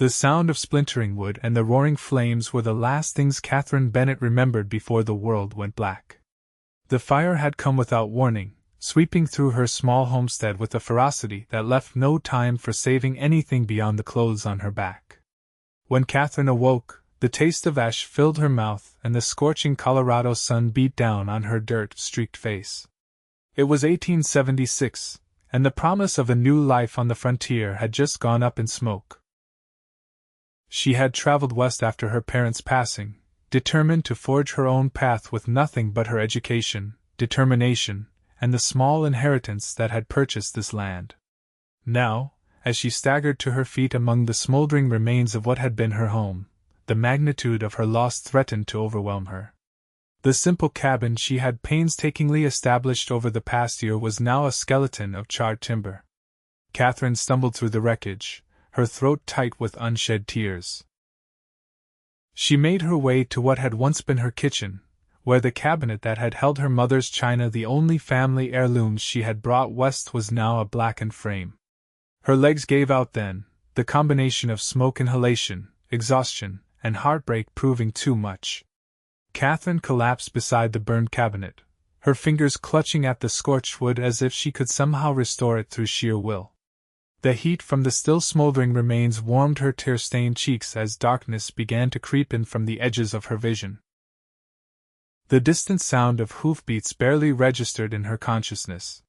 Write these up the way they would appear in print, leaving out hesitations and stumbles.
The sound of splintering wood and the roaring flames were the last things Katherine Bennett remembered before the world went black. The fire had come without warning, sweeping through her small homestead with a ferocity that left no time for saving anything beyond the clothes on her back. When Katherine awoke, the taste of ash filled her mouth and the scorching Colorado sun beat down on her dirt-streaked face. It was 1876, and the promise of a new life on the frontier had just gone up in smoke. She had traveled west after her parents' passing, determined to forge her own path with nothing but her education, determination, and the small inheritance that had purchased this land. Now, as she staggered to her feet among the smoldering remains of what had been her home, the magnitude of her loss threatened to overwhelm her. The simple cabin she had painstakingly established over the past year was now a skeleton of charred timber. Katherine stumbled through the wreckage, her throat tight with unshed tears. She made her way to what had once been her kitchen, where the cabinet that had held her mother's china, the only family heirlooms she had brought west, was now a blackened frame. Her legs gave out then, the combination of smoke inhalation, exhaustion, and heartbreak proving too much. Katherine collapsed beside the burned cabinet, her fingers clutching at the scorched wood as if she could somehow restore it through sheer will. The heat from the still smoldering remains warmed her tear-stained cheeks as darkness began to creep in from the edges of her vision. The distant sound of hoofbeats barely registered in her consciousness.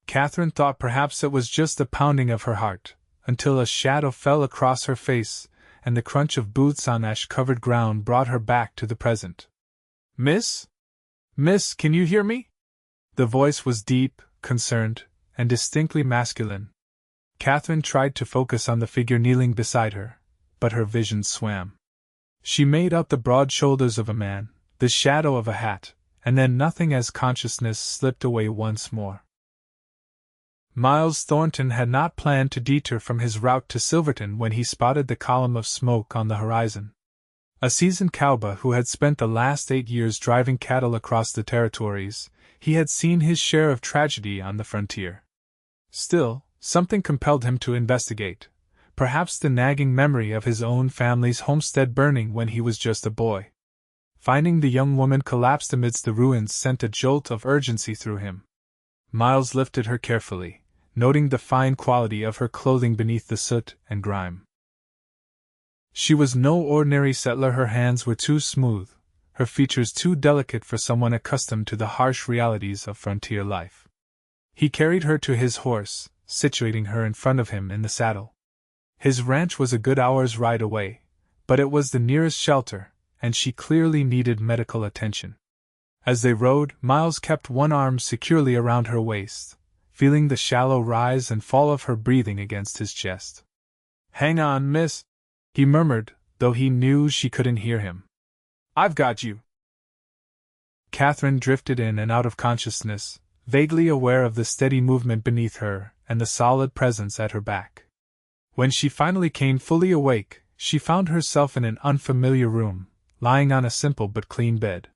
Katherine thought perhaps it was just the pounding of her heart, until a shadow fell across her face, and the crunch of boots on ash-covered ground brought her back to the present. "Miss? Miss, can you hear me?" The voice was deep, concerned, and distinctly masculine. Katherine tried to focus on the figure kneeling beside her, but her vision swam. She made out the broad shoulders of a man, the shadow of a hat, and then nothing as consciousness slipped away once more. Miles Thornton had not planned to deter from his route to Silverton when he spotted the column of smoke on the horizon. A seasoned cowboy who had spent the last 8 years driving cattle across the territories, he had seen his share of tragedy on the frontier. Still, something compelled him to investigate, perhaps the nagging memory of his own family's homestead burning when he was just a boy. Finding the young woman collapsed amidst the ruins sent a jolt of urgency through him. Miles lifted her carefully, noting the fine quality of her clothing beneath the soot and grime. She was no ordinary settler. Her hands were too smooth, her features too delicate for someone accustomed to the harsh realities of frontier life. He carried her to his horse, situating her in front of him in the saddle. His ranch was a good hour's ride away, but it was the nearest shelter, and she clearly needed medical attention. As they rode, Miles kept one arm securely around her waist, feeling the shallow rise and fall of her breathing against his chest. "Hang on, miss," he murmured, though he knew she couldn't hear him. "I've got you." Katherine drifted in and out of consciousness, vaguely aware of the steady movement beneath her and the solid presence at her back. When she finally came fully awake, she found herself in an unfamiliar room, lying on a simple but clean bed.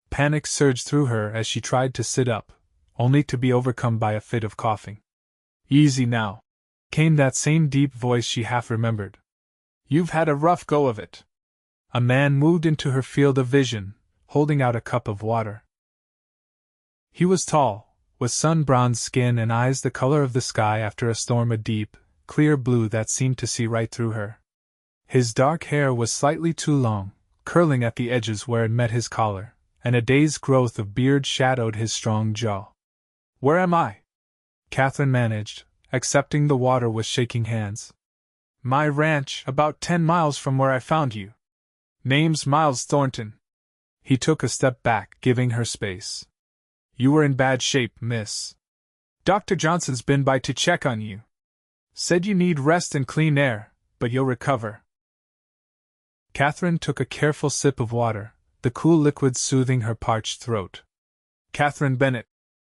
Panic surged through her as she tried to sit up, only to be overcome by a fit of coughing. "Easy now," came that same deep voice she half remembered. "You've had a rough go of it." A man moved into her field of vision, holding out a cup of water. He was tall, with sun-bronzed skin and eyes the color of the sky after a storm, a deep, clear blue that seemed to see right through her. His dark hair was slightly too long, curling at the edges where it met his collar, and a day's growth of beard shadowed his strong jaw. "Where am I?" Katherine managed, accepting the water with shaking hands. "My ranch, about 10 miles from where I found you. Name's Miles Thornton." He took a step back, giving her space. "You were in bad shape, miss. Dr. Johnson's been by to check on you. Said you need rest and clean air, but you'll recover." Katherine took a careful sip of water, the cool liquid soothing her parched throat. "Katherine Bennett,"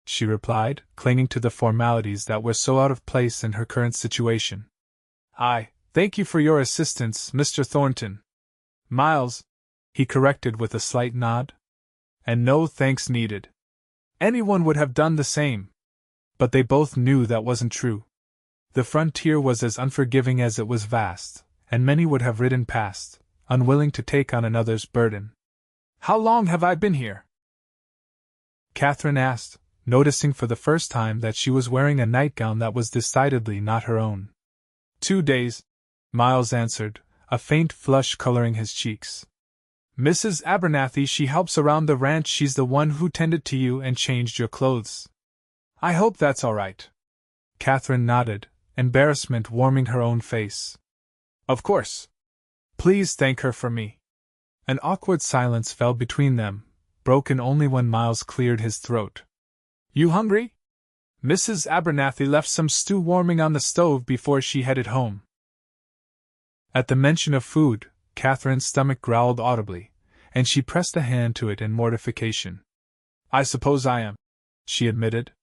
she replied, clinging to the formalities that were so out of place in her current situation. "I thank you for your assistance, Mr. Thornton." "Miles," he corrected with a slight nod. "And no thanks needed. Anyone would have done the same." But they both knew that wasn't true. The frontier was as unforgiving as it was vast, and many would have ridden past, unwilling to take on another's burden. "How long have I been here?" Katherine asked, noticing for the first time that she was wearing a nightgown that was decidedly not her own. 2 days, Miles answered, a faint flush coloring his cheeks. "Mrs. Abernathy, she helps around the ranch. She's the one who tended to you and changed your clothes. I hope that's all right." Katherine nodded, embarrassment warming her own face. "Of course. Please thank her for me." An awkward silence fell between them, broken only when Miles cleared his throat. "You hungry?" Mrs. Abernathy left some stew warming on the stove before she headed home. At the mention of food, Katherine's stomach growled audibly, and she pressed a hand to it in mortification. "I suppose I am," she admitted.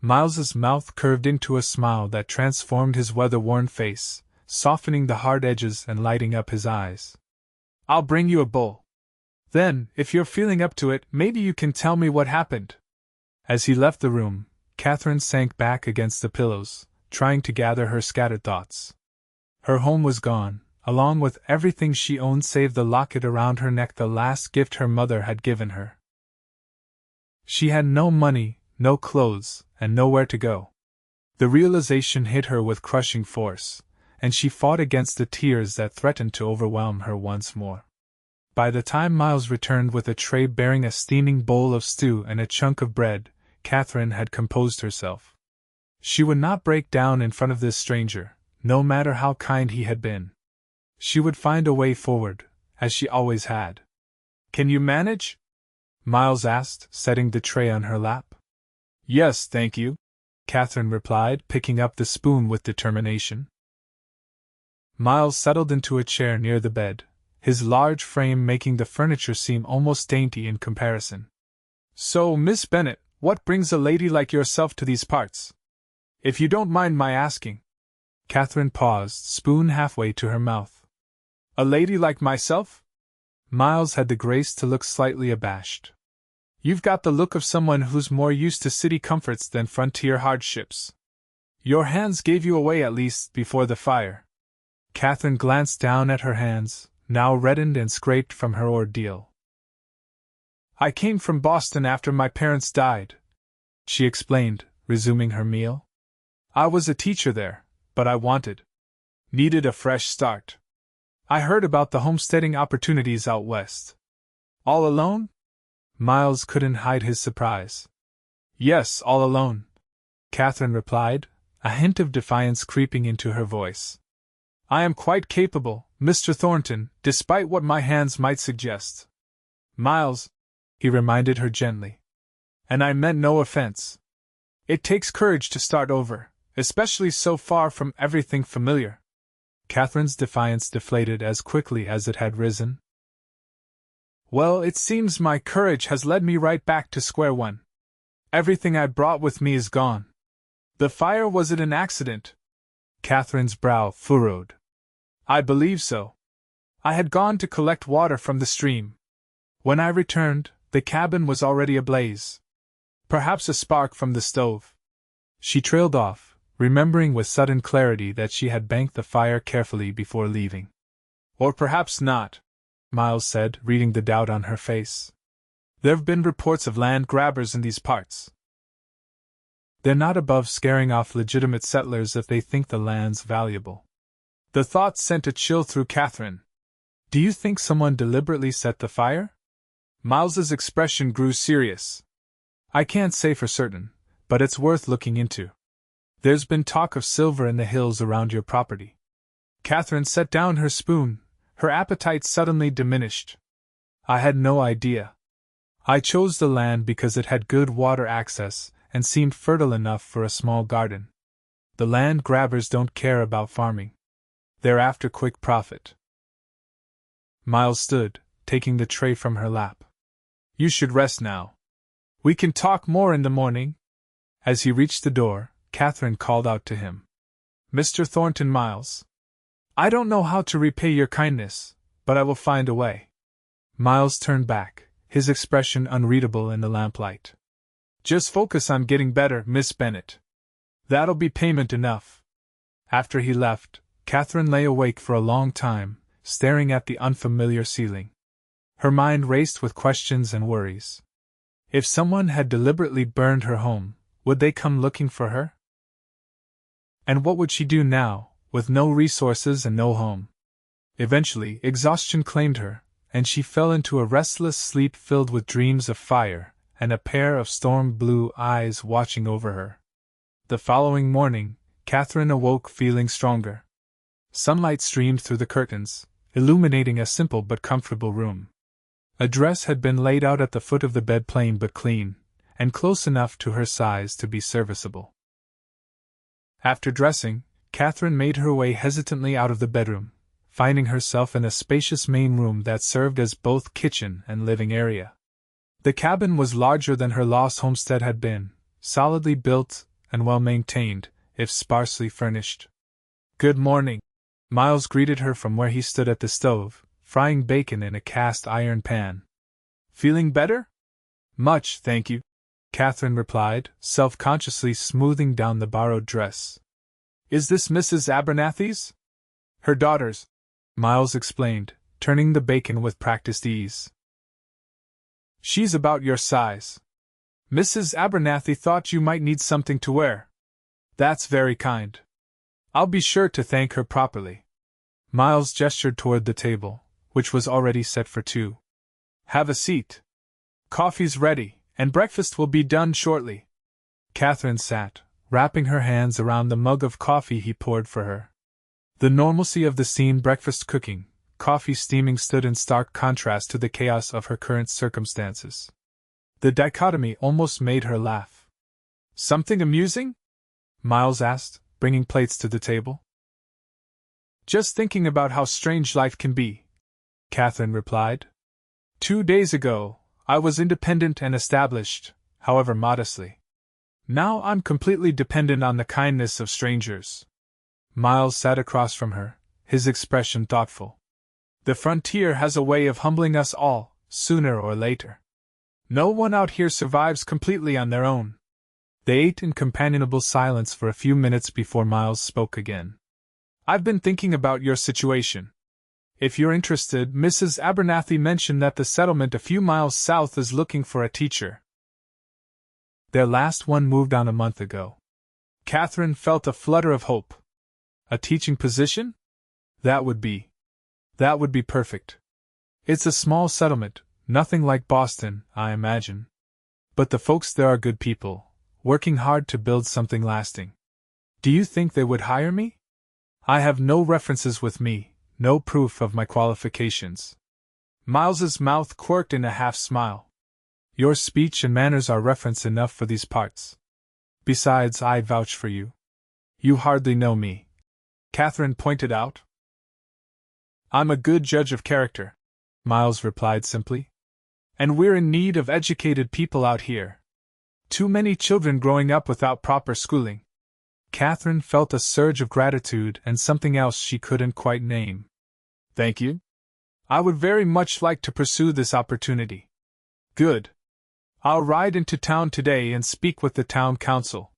Miles's mouth curved into a smile that transformed his weather-worn face, softening the hard edges and lighting up his eyes. "I'll bring you a bowl. Then, if you're feeling up to it, maybe you can tell me what happened." As he left the room, Katherine sank back against the pillows, trying to gather her scattered thoughts. Her home was gone, along with everything she owned save the locket around her neck, the last gift her mother had given her. She had no money, no clothes, and nowhere to go. The realization hit her with crushing force, and she fought against the tears that threatened to overwhelm her once more. By the time Miles returned with a tray bearing a steaming bowl of stew and a chunk of bread, Katherine had composed herself. She would not break down in front of this stranger, no matter how kind he had been. She would find a way forward, as she always had. "Can you manage?" Miles asked, setting the tray on her lap. "Yes, thank you," Katherine replied, picking up the spoon with determination. Miles settled into a chair near the bed, his large frame making the furniture seem almost dainty in comparison. "So, Miss Bennett, what brings a lady like yourself to these parts? If you don't mind my asking." Katherine paused, spoon halfway to her mouth. "A lady like myself?" Miles had the grace to look slightly abashed. "You've got the look of someone who's more used to city comforts than frontier hardships. Your hands gave you away at least before the fire." Katherine glanced down at her hands, now reddened and scraped from her ordeal. "I came from Boston after my parents died," she explained, resuming her meal. "I was a teacher there, but I needed a fresh start. I heard about the homesteading opportunities out west." "All alone?" Miles couldn't hide his surprise. "Yes, all alone," Katherine replied, a hint of defiance creeping into her voice. "I am quite capable, Mr. Thornton, despite what my hands might suggest." "Miles," he reminded her gently. "And I meant no offense. It takes courage to start over, especially so far from everything familiar." Katherine's defiance deflated as quickly as it had risen. "Well, it seems my courage has led me right back to square one. Everything I brought with me is gone." "The fire, was it an accident?" Katherine's brow furrowed. "I believe so. I had gone to collect water from the stream. When I returned, the cabin was already ablaze. Perhaps a spark from the stove." She trailed off, remembering with sudden clarity that she had banked the fire carefully before leaving. "Or perhaps not," Miles said, reading the doubt on her face. "There've been reports of land grabbers in these parts. They're not above scaring off legitimate settlers if they think the land's valuable." The thought sent a chill through Katherine. "Do you think someone deliberately set the fire?" Miles's expression grew serious. "I can't say for certain, but it's worth looking into. There's been talk of silver in the hills around your property." Katherine set down her spoon, her appetite suddenly diminished. "I had no idea. I chose the land because it had good water access and seemed fertile enough for a small garden. The land grabbers don't care about farming. They're after quick profit." Miles stood, taking the tray from her lap. "You should rest now. We can talk more in the morning." As he reached the door, Katherine called out to him. "Mr. Thornton, Miles. I don't know how to repay your kindness, but I will find a way." Miles turned back, his expression unreadable in the lamplight. "Just focus on getting better, Miss Bennett. That'll be payment enough." After he left, Katherine lay awake for a long time, staring at the unfamiliar ceiling. Her mind raced with questions and worries. If someone had deliberately burned her home, would they come looking for her? And what would she do now, with no resources and no home? Eventually, exhaustion claimed her, and she fell into a restless sleep filled with dreams of fire and a pair of storm-blue eyes watching over her. The following morning, Katherine awoke feeling stronger. Sunlight streamed through the curtains, illuminating a simple but comfortable room. A dress had been laid out at the foot of the bed, plain but clean, and close enough to her size to be serviceable. After dressing, Katherine made her way hesitantly out of the bedroom, finding herself in a spacious main room that served as both kitchen and living area. The cabin was larger than her lost homestead had been, solidly built and well-maintained, if sparsely furnished. "Good morning," Miles greeted her from where he stood at the stove, frying bacon in a cast-iron pan. "Feeling better?" "Much, thank you," Katherine replied, self-consciously smoothing down the borrowed dress. "Is this Mrs. Abernathy's?" "Her daughter's," Miles explained, turning the bacon with practiced ease. "She's about your size. Mrs. Abernathy thought you might need something to wear." "That's very kind. I'll be sure to thank her properly." Miles gestured toward the table, which was already set for two. "Have a seat. Coffee's ready, and breakfast will be done shortly." Katherine sat, wrapping her hands around the mug of coffee he poured for her. The normalcy of the scene, breakfast cooking, coffee steaming, stood in stark contrast to the chaos of her current circumstances. The dichotomy almost made her laugh. "Something amusing?" Miles asked, bringing plates to the table. "Just thinking about how strange life can be," Katherine replied. 2 days ago, I was independent and established, however modestly. Now I'm completely dependent on the kindness of strangers." Miles sat across from her, his expression thoughtful. "The frontier has a way of humbling us all, sooner or later. No one out here survives completely on their own." They ate in companionable silence for a few minutes before Miles spoke again. "I've been thinking about your situation. If you're interested, Mrs. Abernathy mentioned that the settlement a few miles south is looking for a teacher. Their last one moved on a month ago." Katherine felt a flutter of hope. "A teaching position? That would be perfect. It's a small settlement, nothing like Boston, I imagine. But the folks there are good people, working hard to build something lasting. Do you think they would hire me? I have no references with me, no proof of my qualifications." Miles's mouth quirked in a half-smile. "Your speech and manners are reference enough for these parts. Besides, I vouch for you. You hardly know me," Katherine pointed out. "I'm a good judge of character," Miles replied simply. "And we're in need of educated people out here. Too many children growing up without proper schooling." Katherine felt a surge of gratitude and something else she couldn't quite name. "Thank you. I would very much like to pursue this opportunity." "Good. I'll ride into town today and speak with the town council."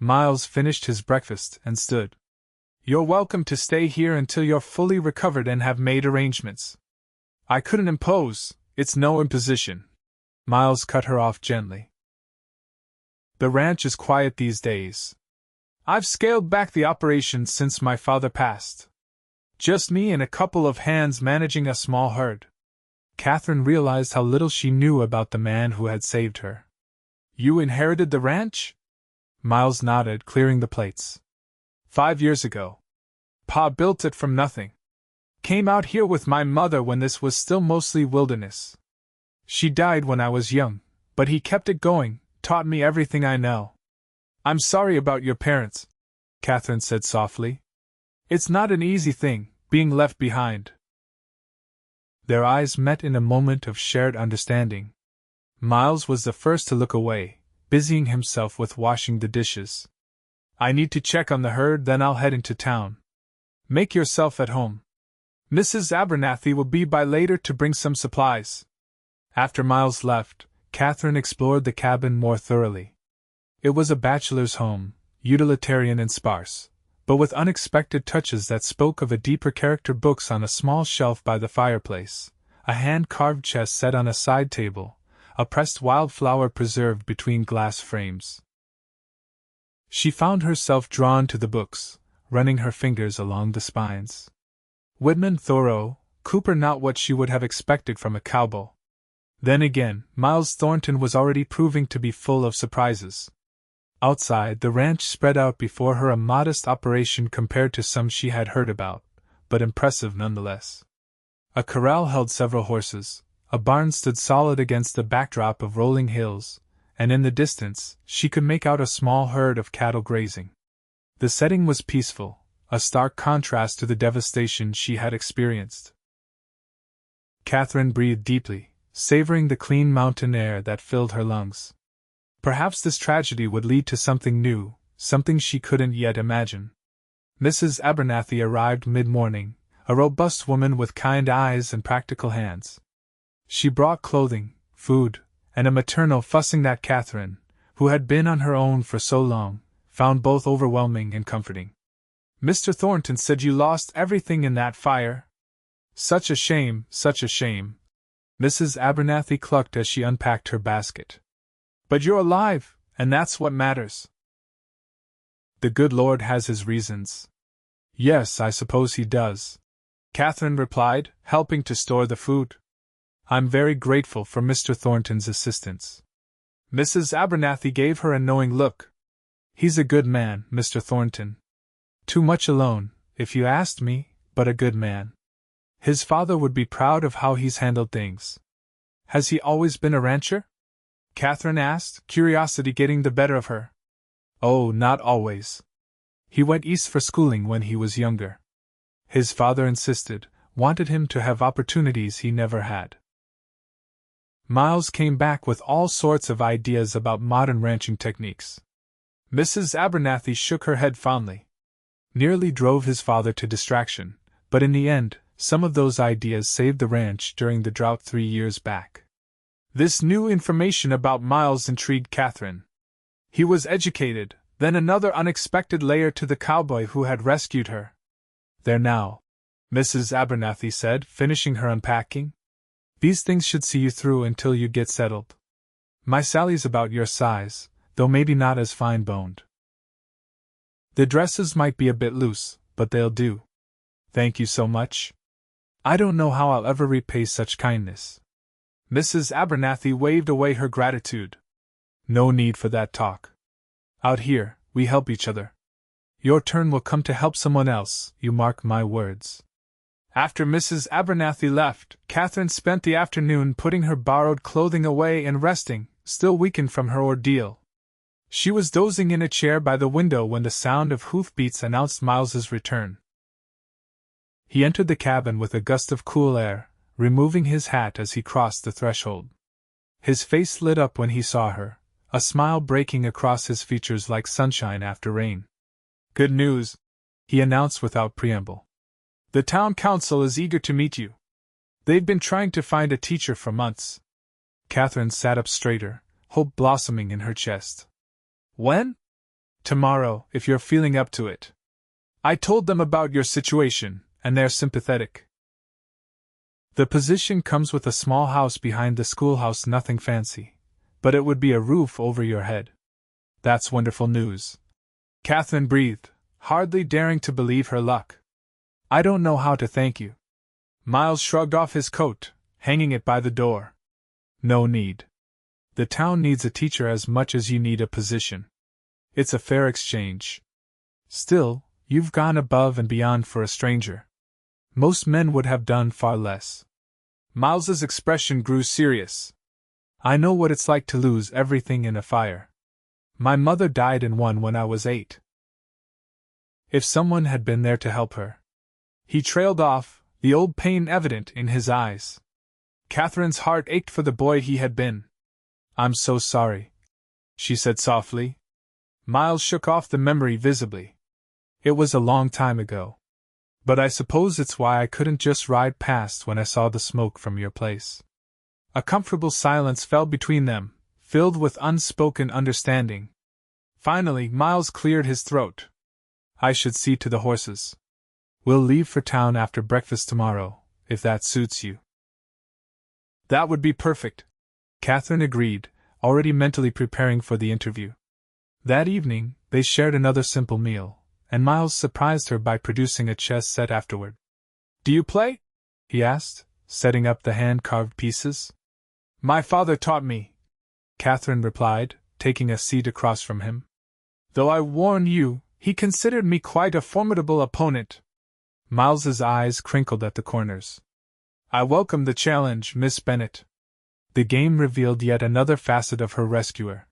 Miles finished his breakfast and stood. "You're welcome to stay here until you're fully recovered and have made arrangements." "I couldn't impose, it's no imposition." Miles cut her off gently. "The ranch is quiet these days. I've scaled back the operations since my father passed. Just me and a couple of hands managing a small herd." Katherine realized how little she knew about the man who had saved her. "You inherited the ranch?" Miles nodded, clearing the plates. 5 years ago. Pa built it from nothing. Came out here with my mother when this was still mostly wilderness. She died when I was young, but he kept it going, taught me everything I know." "I'm sorry about your parents," Katherine said softly. "It's not an easy thing, being left behind." Their eyes met in a moment of shared understanding. Miles was the first to look away, busying himself with washing the dishes. "I need to check on the herd, then I'll head into town. Make yourself at home. Mrs. Abernathy will be by later to bring some supplies." After Miles left, Katherine explored the cabin more thoroughly. It was a bachelor's home, utilitarian and sparse, but with unexpected touches that spoke of a deeper character. Books on a small shelf by the fireplace, a hand-carved chest set on a side table, a pressed wildflower preserved between glass frames. She found herself drawn to the books, running her fingers along the spines. Whitman, Thoreau, Cooper, not what she would have expected from a cowboy. Then again, Miles Thornton was already proving to be full of surprises. Outside, the ranch spread out before her, a modest operation compared to some she had heard about, but impressive nonetheless. A corral held several horses, a barn stood solid against the backdrop of rolling hills, and in the distance, she could make out a small herd of cattle grazing. The setting was peaceful, a stark contrast to the devastation she had experienced. Katherine breathed deeply, savoring the clean mountain air that filled her lungs. Perhaps this tragedy would lead to something new, something she couldn't yet imagine. Mrs. Abernathy arrived mid-morning, a robust woman with kind eyes and practical hands. She brought clothing, food, and a maternal fussing that Katherine, who had been on her own for so long, found both overwhelming and comforting. "Mr. Thornton said you lost everything in that fire. Such a shame, such a shame." Mrs. Abernathy clucked as she unpacked her basket. "But you're alive, and that's what matters." "The good Lord has his reasons." "Yes, I suppose he does," Katherine replied, helping to store the food. "I'm very grateful for Mr. Thornton's assistance." Mrs. Abernathy gave her a knowing look. "He's a good man, Mr. Thornton. Too much alone, if you asked me, but a good man. His father would be proud of how he's handled things." "Has he always been a rancher?" Katherine asked, curiosity getting the better of her. "Oh, not always. He went east for schooling when he was younger. His father insisted, wanted him to have opportunities he never had." Miles came back with all sorts of ideas about modern ranching techniques. Mrs. Abernathy shook her head fondly. Nearly drove his father to distraction, but in the end, some of those ideas saved the ranch during the drought 3 years back. This new information about Miles intrigued Katherine. He was educated, then another unexpected layer to the cowboy who had rescued her. "There now," Mrs. Abernathy said, finishing her unpacking. "These things should see you through until you get settled. My Sally's about your size, though maybe not as fine-boned. The dresses might be a bit loose, but they'll do. Thank you so much. I don't know how I'll ever repay such kindness." Mrs. Abernathy waved away her gratitude. "No need for that talk. Out here, we help each other. Your turn will come to help someone else, you mark my words." After Mrs. Abernathy left, Katherine spent the afternoon putting her borrowed clothing away and resting, still weakened from her ordeal. She was dozing in a chair by the window when the sound of hoofbeats announced Miles's return. He entered the cabin with a gust of cool air, removing his hat as he crossed the threshold. His face lit up when he saw her, a smile breaking across his features like sunshine after rain. "Good news," he announced without preamble. "The town council is eager to meet you. They've been trying to find a teacher for months." Katherine sat up straighter, hope blossoming in her chest. "When?" "Tomorrow, if you're feeling up to it. I told them about your situation, and they're sympathetic. The position comes with a small house behind the schoolhouse, nothing fancy, but it would be a roof over your head." "That's wonderful news," Katherine breathed, hardly daring to believe her luck. "I don't know how to thank you." Miles shrugged off his coat, hanging it by the door. "No need. The town needs a teacher as much as you need a position. It's a fair exchange. Still, you've gone above and beyond for a stranger. Most men would have done far less." Miles's expression grew serious. "I know what it's like to lose everything in a fire. My mother died in one when I was 8. If someone had been there to help her." He trailed off, the old pain evident in his eyes. Katherine's heart ached for the boy he had been. "I'm so sorry," she said softly. Miles shook off the memory visibly. "It was a long time ago. But I suppose it's why I couldn't just ride past when I saw the smoke from your place." A comfortable silence fell between them, filled with unspoken understanding. Finally, Miles cleared his throat. I should see to the horses. We'll leave for town after breakfast tomorrow, if that suits you. That would be perfect, Katherine agreed, already mentally preparing for the interview. That evening, they shared another simple meal, and Miles surprised her by producing a chess set afterward. Do you play? He asked, setting up the hand-carved pieces. My father taught me, Katherine replied, taking a seat across from him. Though I warn you, he considered me quite a formidable opponent. Miles's eyes crinkled at the corners. I welcome the challenge, Miss Bennett. The game revealed yet another facet of her rescuer.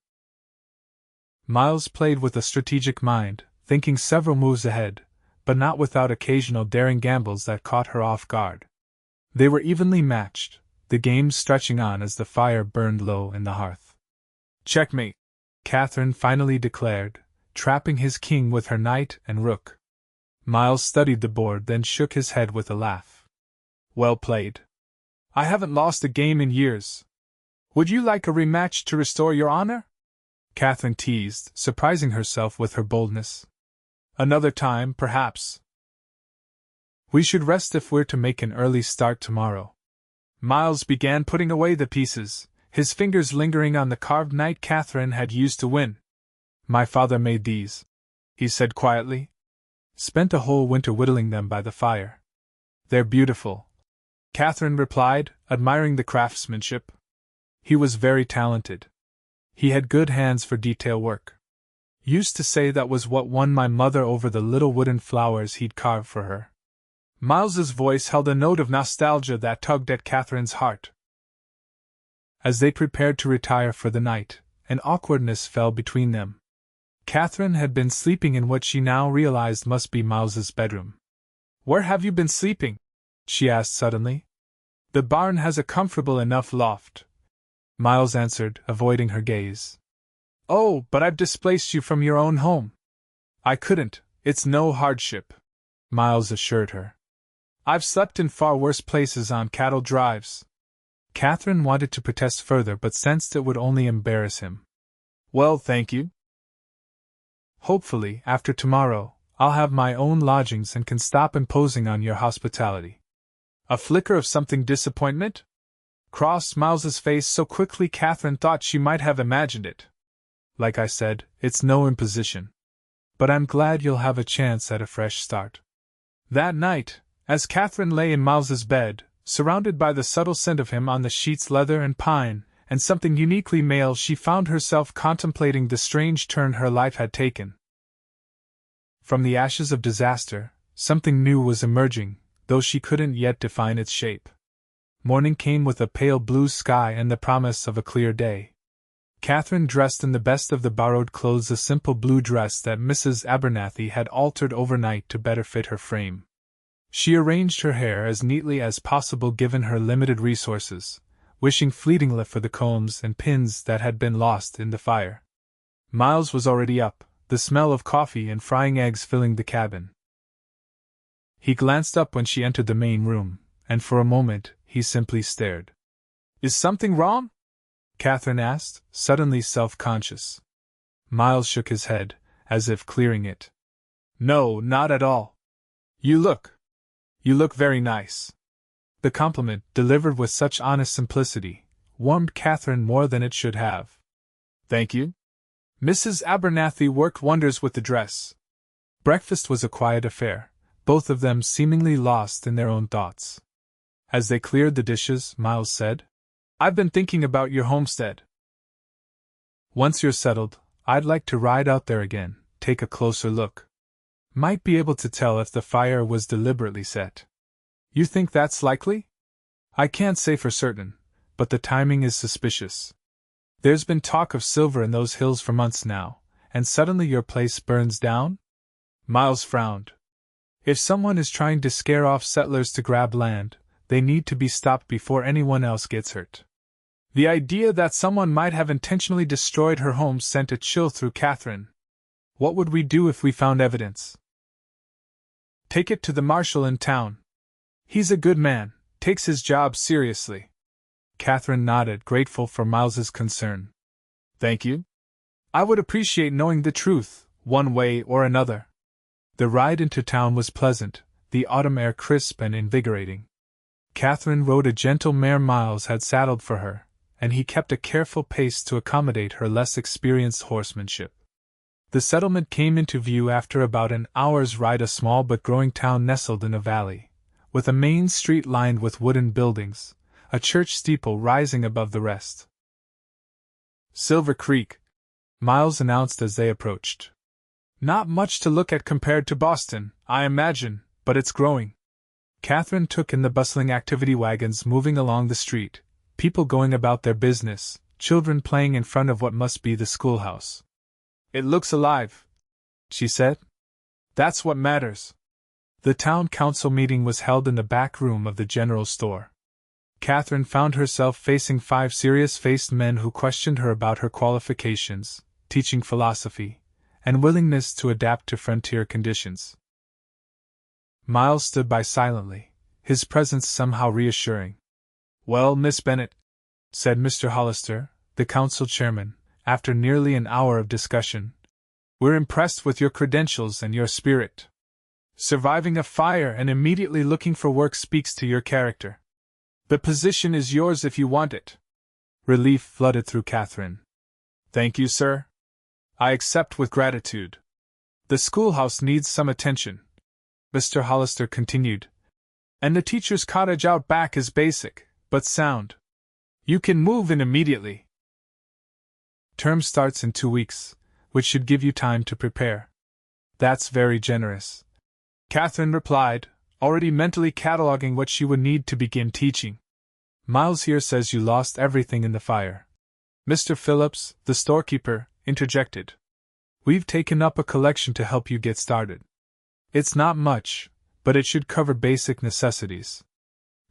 Miles played with a strategic mind, thinking several moves ahead, but not without occasional daring gambles that caught her off guard. They were evenly matched, the game stretching on as the fire burned low in the hearth. Checkmate, Katherine finally declared, trapping his king with her knight and rook. Miles studied the board, then shook his head with a laugh. Well played. I haven't lost a game in years. Would you like a rematch to restore your honor? Katherine teased, surprising herself with her boldness. Another time, perhaps. We should rest if we're to make an early start tomorrow. Miles began putting away the pieces, his fingers lingering on the carved knight Katherine had used to win. My father made these, he said quietly. Spent a whole winter whittling them by the fire. They're beautiful, Katherine replied, admiring the craftsmanship. He was very talented. He had good hands for detail work. Used to say that was what won my mother over the little wooden flowers he'd carved for her. Miles's voice held a note of nostalgia that tugged at Katherine's heart. As they prepared to retire for the night, an awkwardness fell between them. Katherine had been sleeping in what she now realized must be Miles's bedroom. Where have you been sleeping? She asked suddenly. The barn has a comfortable enough loft, Miles answered, avoiding her gaze. Oh, but I've displaced you from your own home. I couldn't, it's no hardship, Miles assured her. I've slept in far worse places on cattle drives. Katherine wanted to protest further but sensed it would only embarrass him. Well, thank you. Hopefully, after tomorrow, I'll have my own lodgings and can stop imposing on your hospitality. A flicker of something disappointment crossed Miles's face so quickly Katherine thought she might have imagined it. Like I said, it's no imposition. But I'm glad you'll have a chance at a fresh start. That night, as Katherine lay in Miles's bed, surrounded by the subtle scent of him on the sheets, leather and pine, and something uniquely male, she found herself contemplating the strange turn her life had taken. From the ashes of disaster, something new was emerging, though she couldn't yet define its shape. Morning came with a pale blue sky and the promise of a clear day. Katherine dressed in the best of the borrowed clothes, a simple blue dress that Mrs. Abernathy had altered overnight to better fit her frame. She arranged her hair as neatly as possible given her limited resources, wishing fleetingly for the combs and pins that had been lost in the fire. Miles was already up, the smell of coffee and frying eggs filling the cabin. He glanced up when she entered the main room, and for a moment, he simply stared. Is something wrong? Katherine asked, suddenly self-conscious. Miles shook his head, as if clearing it. No, not at all. You look very nice. The compliment, delivered with such honest simplicity, warmed Katherine more than it should have. Thank you. Mrs. Abernathy worked wonders with the dress. Breakfast was a quiet affair, both of them seemingly lost in their own thoughts. As they cleared the dishes, Miles said, I've been thinking about your homestead. Once you're settled, I'd like to ride out there again, take a closer look. Might be able to tell if the fire was deliberately set. You think that's likely? I can't say for certain, but the timing is suspicious. There's been talk of silver in those hills for months now, and suddenly your place burns down? Miles frowned. If someone is trying to scare off settlers to grab land, they need to be stopped before anyone else gets hurt. The idea that someone might have intentionally destroyed her home sent a chill through Katherine. What would we do if we found evidence? Take it to the marshal in town. He's a good man, takes his job seriously. Katherine nodded, grateful for Miles's concern. Thank you. I would appreciate knowing the truth, one way or another. The ride into town was pleasant, the autumn air crisp and invigorating. Katherine rode a gentle mare Miles had saddled for her, and he kept a careful pace to accommodate her less experienced horsemanship. The settlement came into view after about an hour's ride, a small but growing town nestled in a valley, with a main street lined with wooden buildings, a church steeple rising above the rest. Silver Creek, Miles announced as they approached. Not much to look at compared to Boston, I imagine, but it's growing. Katherine took in the bustling activity wagons moving along the street, people going about their business, children playing in front of what must be the schoolhouse. It looks alive, she said. That's what matters. The town council meeting was held in the back room of the general store. Katherine found herself facing 5 serious-faced men who questioned her about her qualifications, teaching philosophy, and willingness to adapt to frontier conditions. Miles stood by silently, his presence somehow reassuring. "Well, Miss Bennett," said Mr. Hollister, the council chairman, after nearly an hour of discussion, "we're impressed with your credentials and your spirit. Surviving a fire and immediately looking for work speaks to your character. The position is yours if you want it." Relief flooded through Katherine. "Thank you, sir. I accept with gratitude. The schoolhouse needs some attention," Mr. Hollister continued, "and the teacher's cottage out back is basic, but sound. You can move in immediately. Term starts in 2 weeks, which should give you time to prepare." "That's very generous," Katherine replied, already mentally cataloging what she would need to begin teaching. "Miles here says you lost everything in the fire," Mr. Phillips, the storekeeper, interjected. "We've taken up a collection to help you get started. It's not much, but it should cover basic necessities."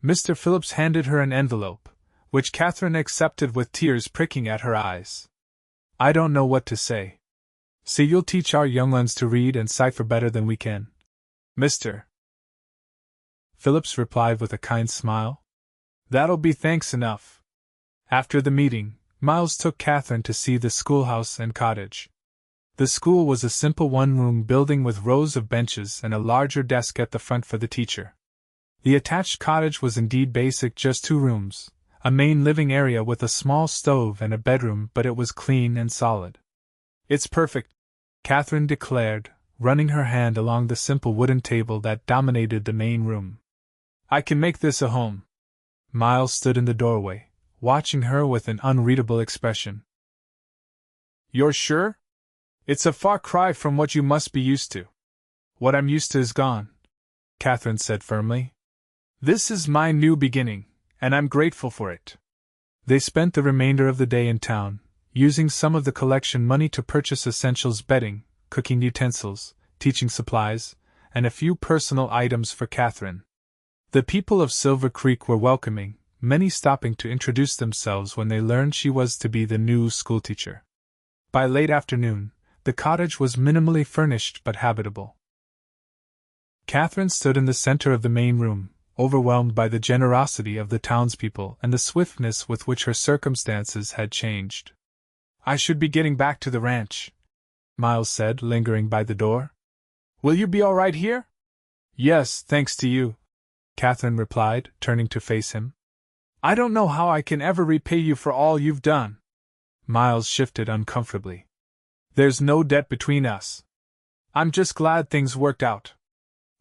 Mr. Phillips handed her an envelope, which Katherine accepted with tears pricking at her eyes. "I don't know what to say. See, you'll teach our young ones to read and cipher better than we can, Mr. Phillips replied with a kind smile. "That'll be thanks enough." After the meeting, Miles took Katherine to see the schoolhouse and cottage. The school was a simple one-room building with rows of benches and a larger desk at the front for the teacher. The attached cottage was indeed basic, just 2 rooms, a main living area with a small stove and a bedroom, but it was clean and solid. "It's perfect," Katherine declared, running her hand along the simple wooden table that dominated the main room. "I can make this a home." Miles stood in the doorway, watching her with an unreadable expression. "You're sure? It's a far cry from what you must be used to." "What I'm used to is gone," Katherine said firmly. "This is my new beginning, and I'm grateful for it." They spent the remainder of the day in town, using some of the collection money to purchase essentials: bedding, cooking utensils, teaching supplies, and a few personal items for Katherine. The people of Silver Creek were welcoming, many stopping to introduce themselves when they learned she was to be the new schoolteacher. By late afternoon, the cottage was minimally furnished but habitable. Katherine stood in the center of the main room, overwhelmed by the generosity of the townspeople and the swiftness with which her circumstances had changed. "I should be getting back to the ranch," Miles said, lingering by the door. "Will you be all right here?" "Yes, thanks to you," Katherine replied, turning to face him. "I don't know how I can ever repay you for all you've done." Miles shifted uncomfortably. "There's no debt between us. I'm just glad things worked out."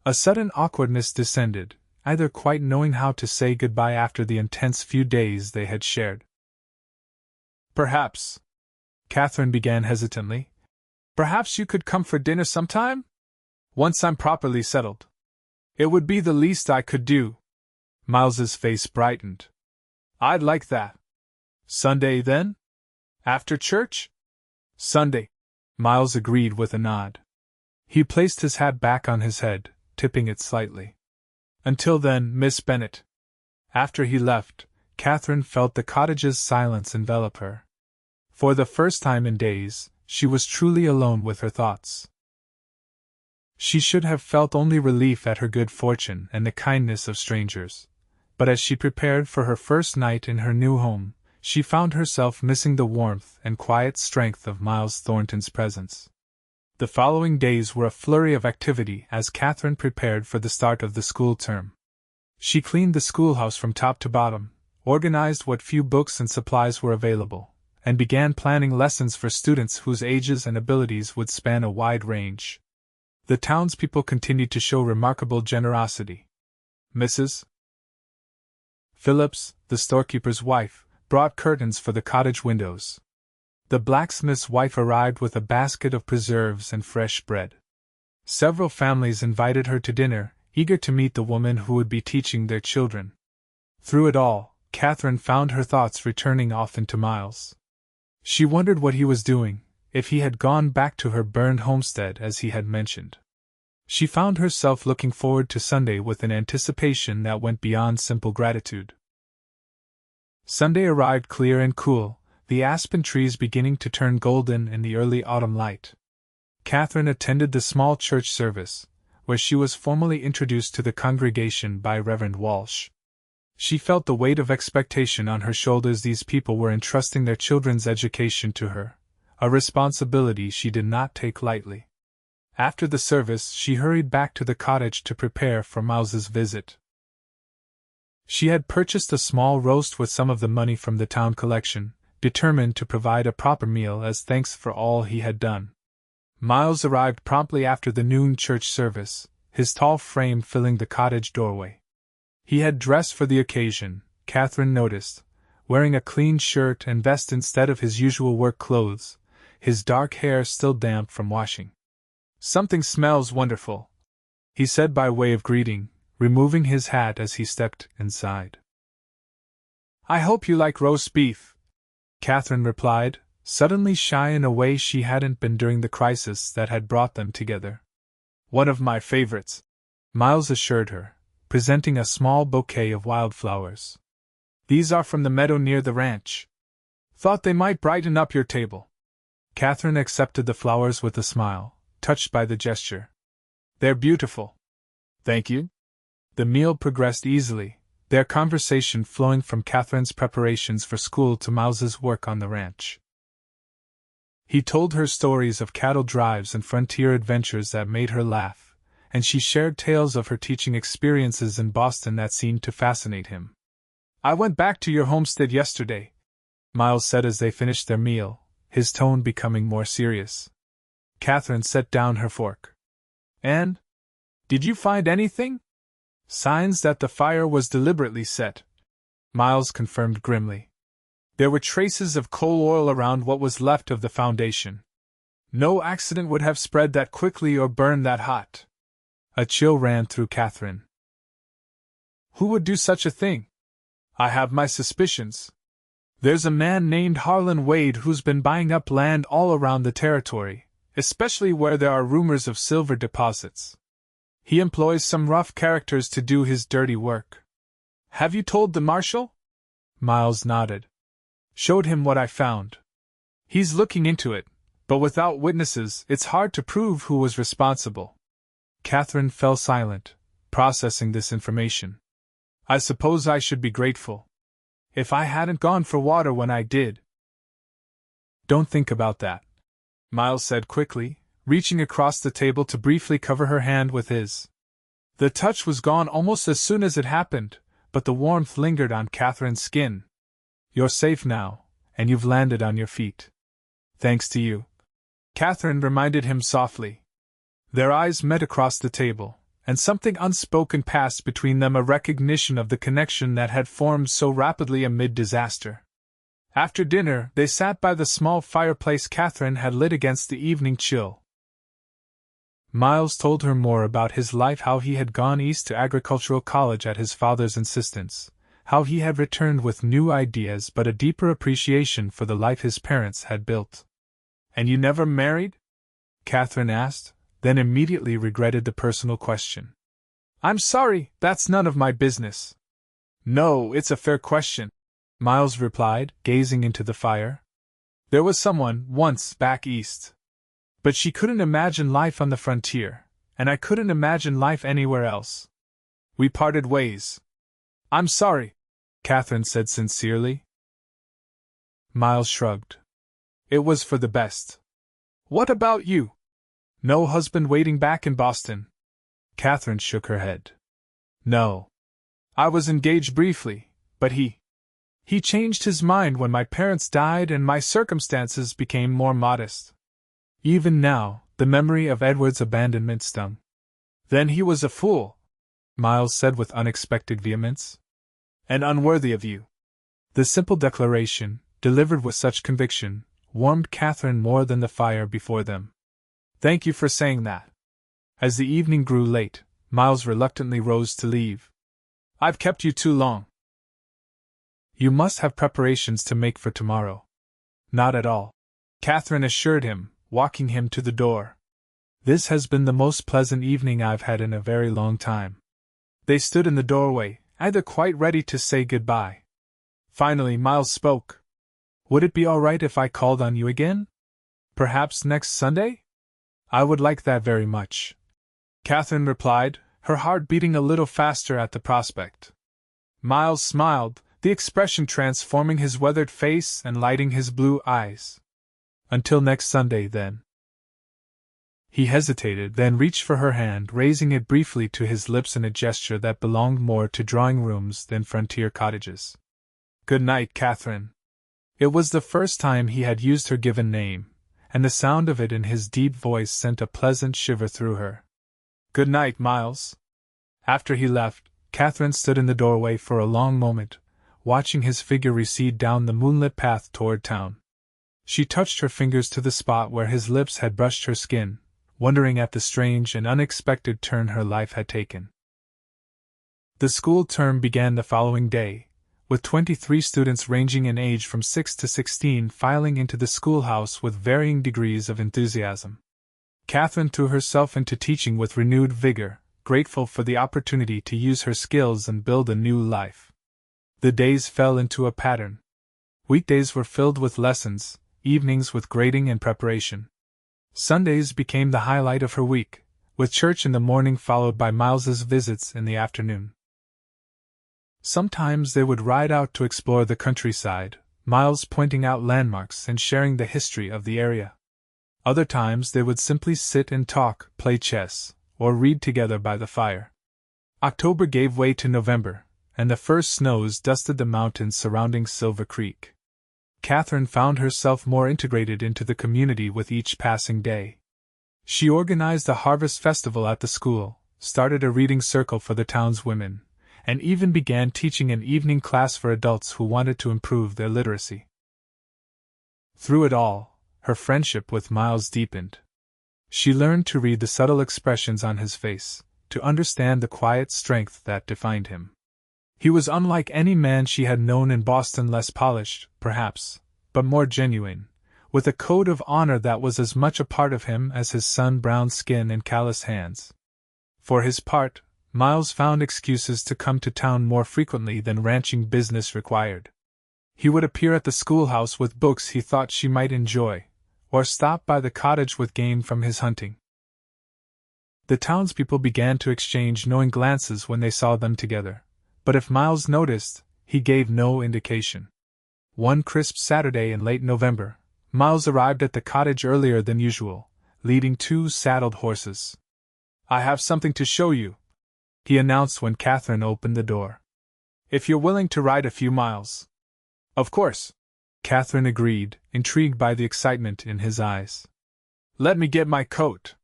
A sudden awkwardness descended, either quite knowing how to say goodbye after the intense few days they had shared. "Perhaps," Katherine began hesitantly, "perhaps you could come for dinner sometime? Once I'm properly settled. It would be the least I could do." Miles's face brightened. "I'd like that. Sunday, then? After church?" "Sunday," Miles agreed with a nod. He placed his hat back on his head, tipping it slightly. "Until then, Miss Bennett." After he left, Katherine felt the cottage's silence envelop her. For the first time in days, she was truly alone with her thoughts. She should have felt only relief at her good fortune and the kindness of strangers, but as she prepared for her first night in her new home, she found herself missing the warmth and quiet strength of Miles Thornton's presence. The following days were a flurry of activity as Katherine prepared for the start of the school term. She cleaned the schoolhouse from top to bottom, organized what few books and supplies were available, and began planning lessons for students whose ages and abilities would span a wide range. The townspeople continued to show remarkable generosity. Mrs. Phillips, the storekeeper's wife, brought curtains for the cottage windows. The blacksmith's wife arrived with a basket of preserves and fresh bread. Several families invited her to dinner, eager to meet the woman who would be teaching their children. Through it all, Katherine found her thoughts returning often to Miles. She wondered what he was doing, if he had gone back to her burned homestead as he had mentioned. She found herself looking forward to Sunday with an anticipation that went beyond simple gratitude. Sunday arrived clear and cool, the aspen trees beginning to turn golden in the early autumn light. Katherine attended the small church service, where she was formally introduced to the congregation by Reverend Walsh. She felt the weight of expectation on her shoulders. These people were entrusting their children's education to her, a responsibility she did not take lightly. After the service, she hurried back to the cottage to prepare for Miles's visit. She had purchased a small roast with some of the money from the town collection, determined to provide a proper meal as thanks for all he had done. Miles arrived promptly after the noon church service, his tall frame filling the cottage doorway. He had dressed for the occasion, Katherine noticed, wearing a clean shirt and vest instead of his usual work clothes, his dark hair still damp from washing. "Something smells wonderful," he said by way of greeting, removing his hat as he stepped inside. "I hope you like roast beef," Katherine replied, suddenly shy in a way she hadn't been during the crisis that had brought them together. "One of my favorites," Miles assured her, presenting a small bouquet of wildflowers. "These are from the meadow near the ranch. Thought they might brighten up your table." Katherine accepted the flowers with a smile, touched by the gesture. "They're beautiful." "Thank you." The meal progressed easily, their conversation flowing from Katherine's preparations for school to Miles's work on the ranch. He told her stories of cattle drives and frontier adventures that made her laugh, and she shared tales of her teaching experiences in Boston that seemed to fascinate him. "I went back to your homestead yesterday," Miles said as they finished their meal, his tone becoming more serious. Katherine set down her fork. "And? Did you find anything?" "Signs that the fire was deliberately set," Miles confirmed grimly. "There were traces of coal oil around what was left of the foundation. No accident would have spread that quickly or burned that hot." A chill ran through Katherine. "Who would do such a thing?" "I have my suspicions. There's a man named Harlan Wade who's been buying up land all around the territory, especially where there are rumors of silver deposits. He employs some rough characters to do his dirty work." "Have you told the marshal?" Miles nodded. "Showed him what I found. He's looking into it, but without witnesses, it's hard to prove who was responsible." Katherine fell silent, processing this information. "I suppose I should be grateful. If I hadn't gone for water when I did." "Don't think about that," Miles said quickly, reaching across the table to briefly cover her hand with his. The touch was gone almost as soon as it happened, but the warmth lingered on Katherine's skin. "You're safe now, and you've landed on your feet. Thanks to you," Katherine reminded him softly. Their eyes met across the table, and something unspoken passed between them, a recognition of the connection that had formed so rapidly amid disaster. After dinner, they sat by the small fireplace Katherine had lit against the evening chill. Miles told her more about his life, how he had gone east to agricultural college at his father's insistence, how he had returned with new ideas but a deeper appreciation for the life his parents had built. "And you never married?" Katherine asked, then immediately regretted the personal question. "I'm sorry, that's none of my business." "No, it's a fair question," Miles replied, gazing into the fire. "There was someone, once, back east. But she couldn't imagine life on the frontier, and I couldn't imagine life anywhere else. We parted ways." "I'm sorry," Katherine said sincerely. Miles shrugged. "It was for the best. What about you?" No husband waiting back in Boston? Katherine shook her head. No. I was engaged briefly, but he changed his mind when my parents died and my circumstances became more modest. Even now, the memory of Edward's abandonment stung. Then he was a fool, Miles said with unexpected vehemence. And unworthy of you. The simple declaration, delivered with such conviction, warmed Katherine more than the fire before them. Thank you for saying that. As the evening grew late, Miles reluctantly rose to leave. I've kept you too long. You must have preparations to make for tomorrow. Not at all, Katherine assured him, walking him to the door. This has been the most pleasant evening I've had in a very long time. They stood in the doorway, either quite ready to say goodbye. Finally, Miles spoke. Would it be all right if I called on you again? Perhaps next Sunday? I would like that very much, Katherine replied, her heart beating a little faster at the prospect. Miles smiled, the expression transforming his weathered face and lighting his blue eyes. Until next Sunday, then. He hesitated, then reached for her hand, raising it briefly to his lips in a gesture that belonged more to drawing rooms than frontier cottages. Good night, Katherine. It was the first time he had used her given name, and the sound of it in his deep voice sent a pleasant shiver through her. Good night, Miles. After he left, Katherine stood in the doorway for a long moment, watching his figure recede down the moonlit path toward town. She touched her fingers to the spot where his lips had brushed her skin, wondering at the strange and unexpected turn her life had taken. The school term began the following day, with 23 students ranging in age from 6 to 16 filing into the schoolhouse with varying degrees of enthusiasm. Katherine threw herself into teaching with renewed vigor, grateful for the opportunity to use her skills and build a new life. The days fell into a pattern. Weekdays were filled with lessons, evenings with grading and preparation. Sundays became the highlight of her week, with church in the morning followed by Miles's visits in the afternoon. Sometimes they would ride out to explore the countryside, Miles pointing out landmarks and sharing the history of the area. Other times they would simply sit and talk, play chess, or read together by the fire. October gave way to November, and the first snows dusted the mountains surrounding Silver Creek. Katherine found herself more integrated into the community with each passing day. She organized a harvest festival at the school, started a reading circle for the town's women, and even began teaching an evening class for adults who wanted to improve their literacy. Through it all, her friendship with Miles deepened. She learned to read the subtle expressions on his face, to understand the quiet strength that defined him. He was unlike any man she had known in Boston, less polished, perhaps, but more genuine, with a code of honor that was as much a part of him as his sun-browned skin and calloused hands. For his part, Miles found excuses to come to town more frequently than ranching business required. He would appear at the schoolhouse with books he thought she might enjoy, or stop by the cottage with game from his hunting. The townspeople began to exchange knowing glances when they saw them together, but if Miles noticed, he gave no indication. One crisp Saturday in late November, Miles arrived at the cottage earlier than usual, leading 2 saddled horses. "I have something to show you," he announced when Katherine opened the door. "If you're willing to ride a few miles." "Of course," Katherine agreed, intrigued by the excitement in his eyes. "Let me get my coat."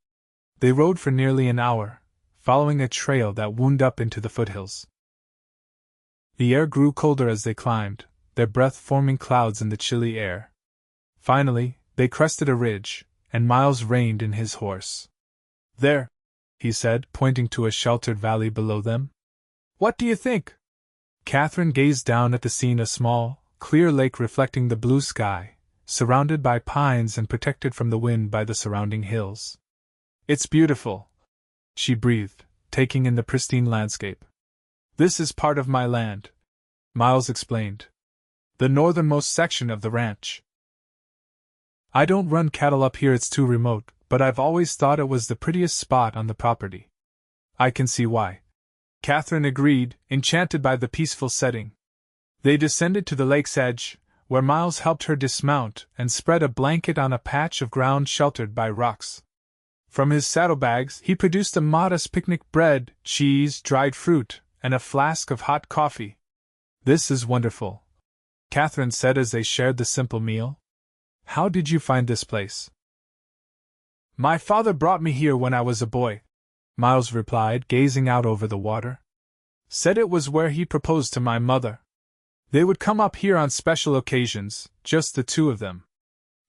They rode for nearly an hour, following a trail that wound up into the foothills. The air grew colder as they climbed, their breath forming clouds in the chilly air. Finally, they crested a ridge, and Miles reined in his horse. "There," he said, pointing to a sheltered valley below them. "What do you think?" Katherine gazed down at the scene, a small, clear lake reflecting the blue sky, surrounded by pines and protected from the wind by the surrounding hills. "It's beautiful," she breathed, taking in the pristine landscape. "This is part of my land," Miles explained. "The northernmost section of the ranch. I don't run cattle up here, it's too remote, but I've always thought it was the prettiest spot on the property." "I can see why," Katherine agreed, enchanted by the peaceful setting. They descended to the lake's edge, where Miles helped her dismount and spread a blanket on a patch of ground sheltered by rocks. From his saddlebags he produced a modest picnic: bread, cheese, dried fruit, and a flask of hot coffee. "This is wonderful," Katherine said as they shared the simple meal. "How did you find this place?" "My father brought me here when I was a boy," Miles replied, gazing out over the water. "Said it was where he proposed to my mother. They would come up here on special occasions, just the two of them."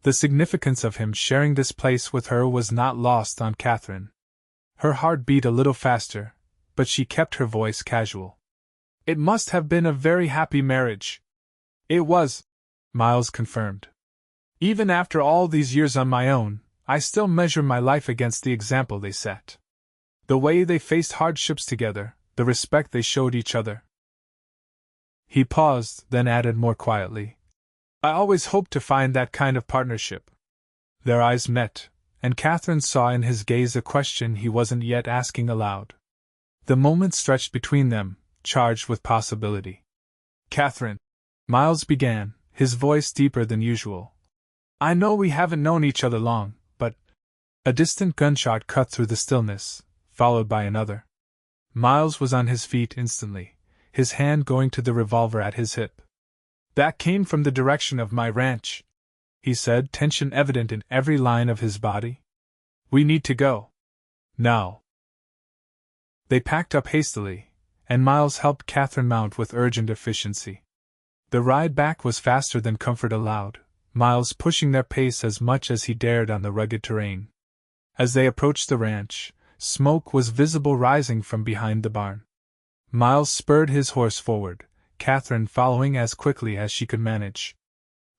The significance of him sharing this place with her was not lost on Katherine. Her heart beat a little faster, but she kept her voice casual. "It must have been a very happy marriage." "It was," Miles confirmed. "Even after all these years on my own, I still measure my life against the example they set. The way they faced hardships together, the respect they showed each other." He paused, then added more quietly, "I always hoped to find that kind of partnership." Their eyes met, and Katherine saw in his gaze a question he wasn't yet asking aloud. The moment stretched between them, charged with possibility. "Katherine," Miles began, his voice deeper than usual, "I know we haven't known each other long, but—" A distant gunshot cut through the stillness, followed by another. Miles was on his feet instantly, his hand going to the revolver at his hip. "That came from the direction of my ranch," he said, tension evident in every line of his body. "We need to go. Now." They packed up hastily, and Miles helped Katherine mount with urgent efficiency. The ride back was faster than comfort allowed, Miles pushing their pace as much as he dared on the rugged terrain. As they approached the ranch, smoke was visible rising from behind the barn. Miles spurred his horse forward, Katherine following as quickly as she could manage.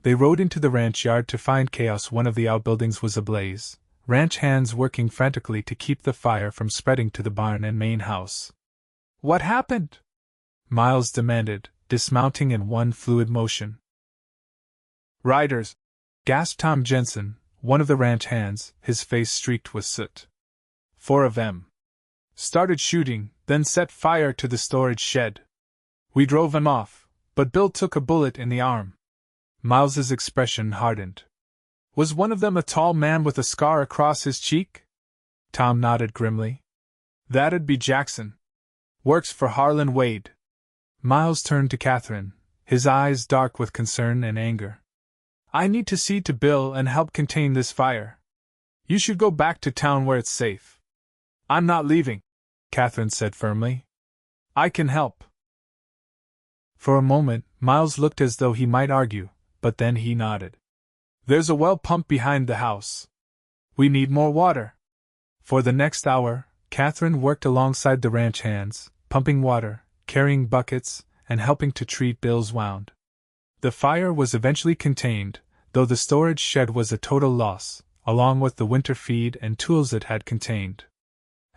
They rode into the ranch yard to find chaos. One of the outbuildings was ablaze, ranch hands working frantically to keep the fire from spreading to the barn and main house. "What happened?" Miles demanded, dismounting in one fluid motion. "Riders!" gasped Tom Jensen, one of the ranch hands, his face streaked with soot. "4 of them. Started shooting, then set fire to the storage shed. We drove them off, but Bill took a bullet in the arm." Miles's expression hardened. "Was one of them a tall man with a scar across his cheek?" Tom nodded grimly. "That'd be Jackson. Works for Harlan Wade." Miles turned to Katherine, his eyes dark with concern and anger. "I need to see to Bill and help contain this fire. You should go back to town where it's safe." "I'm not leaving," Katherine said firmly. "I can help." For a moment, Miles looked as though he might argue, but then he nodded. "There's a well pump behind the house. We need more water." For the next hour, Katherine worked alongside the ranch hands, pumping water, carrying buckets, and helping to treat Bill's wound. The fire was eventually contained, though the storage shed was a total loss, along with the winter feed and tools it had contained.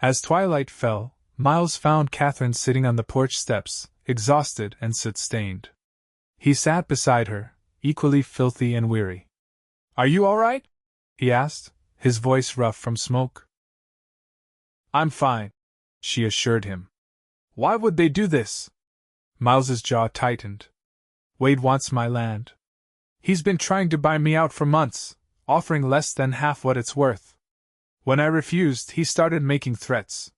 As twilight fell, Miles found Katherine sitting on the porch steps, exhausted and soot-stained. He sat beside her, equally filthy and weary. "Are you all right?" he asked, his voice rough from smoke. "I'm fine," she assured him. "Why would they do this?" Miles's jaw tightened. "Wade wants my land. He's been trying to buy me out for months, offering less than half what it's worth. When I refused, he started making threats.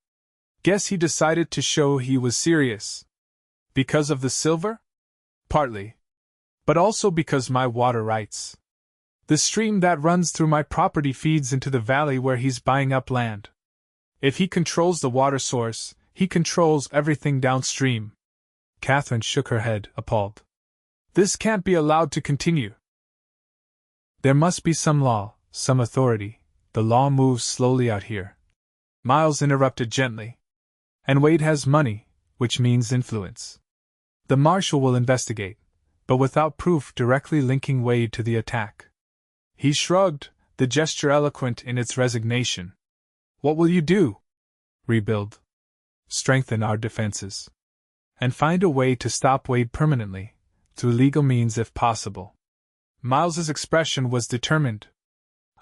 Guess he decided to show he was serious. Because of the silver? Partly. But also because my water rights. The stream that runs through my property feeds into the valley where he's buying up land. If he controls the water source, he controls everything downstream." Katherine shook her head, appalled. "This can't be allowed to continue." "There must be some law, some authority. The law moves slowly out here," Miles interrupted gently. "And Wade has money, which means influence. The marshal will investigate, but without proof directly linking Wade to the attack." He shrugged, the gesture eloquent in its resignation. "What will you do?" "Rebuild. Strengthen our defenses. And find a way to stop Wade permanently, through legal means if possible." Miles's expression was determined.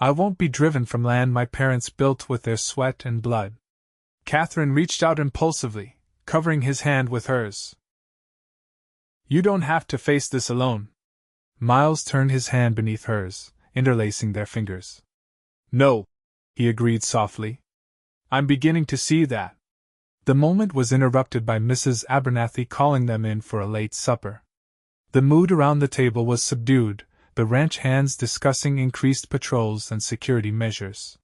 "I won't be driven from land my parents built with their sweat and blood." Katherine reached out impulsively, covering his hand with hers. "You don't have to face this alone." Miles turned his hand beneath hers, interlacing their fingers. "No. he agreed softly. I'm beginning to see that. The moment was interrupted by Mrs. Abernathy calling them in for a late supper. The mood around the table was subdued, the ranch hands discussing increased patrols and security measures.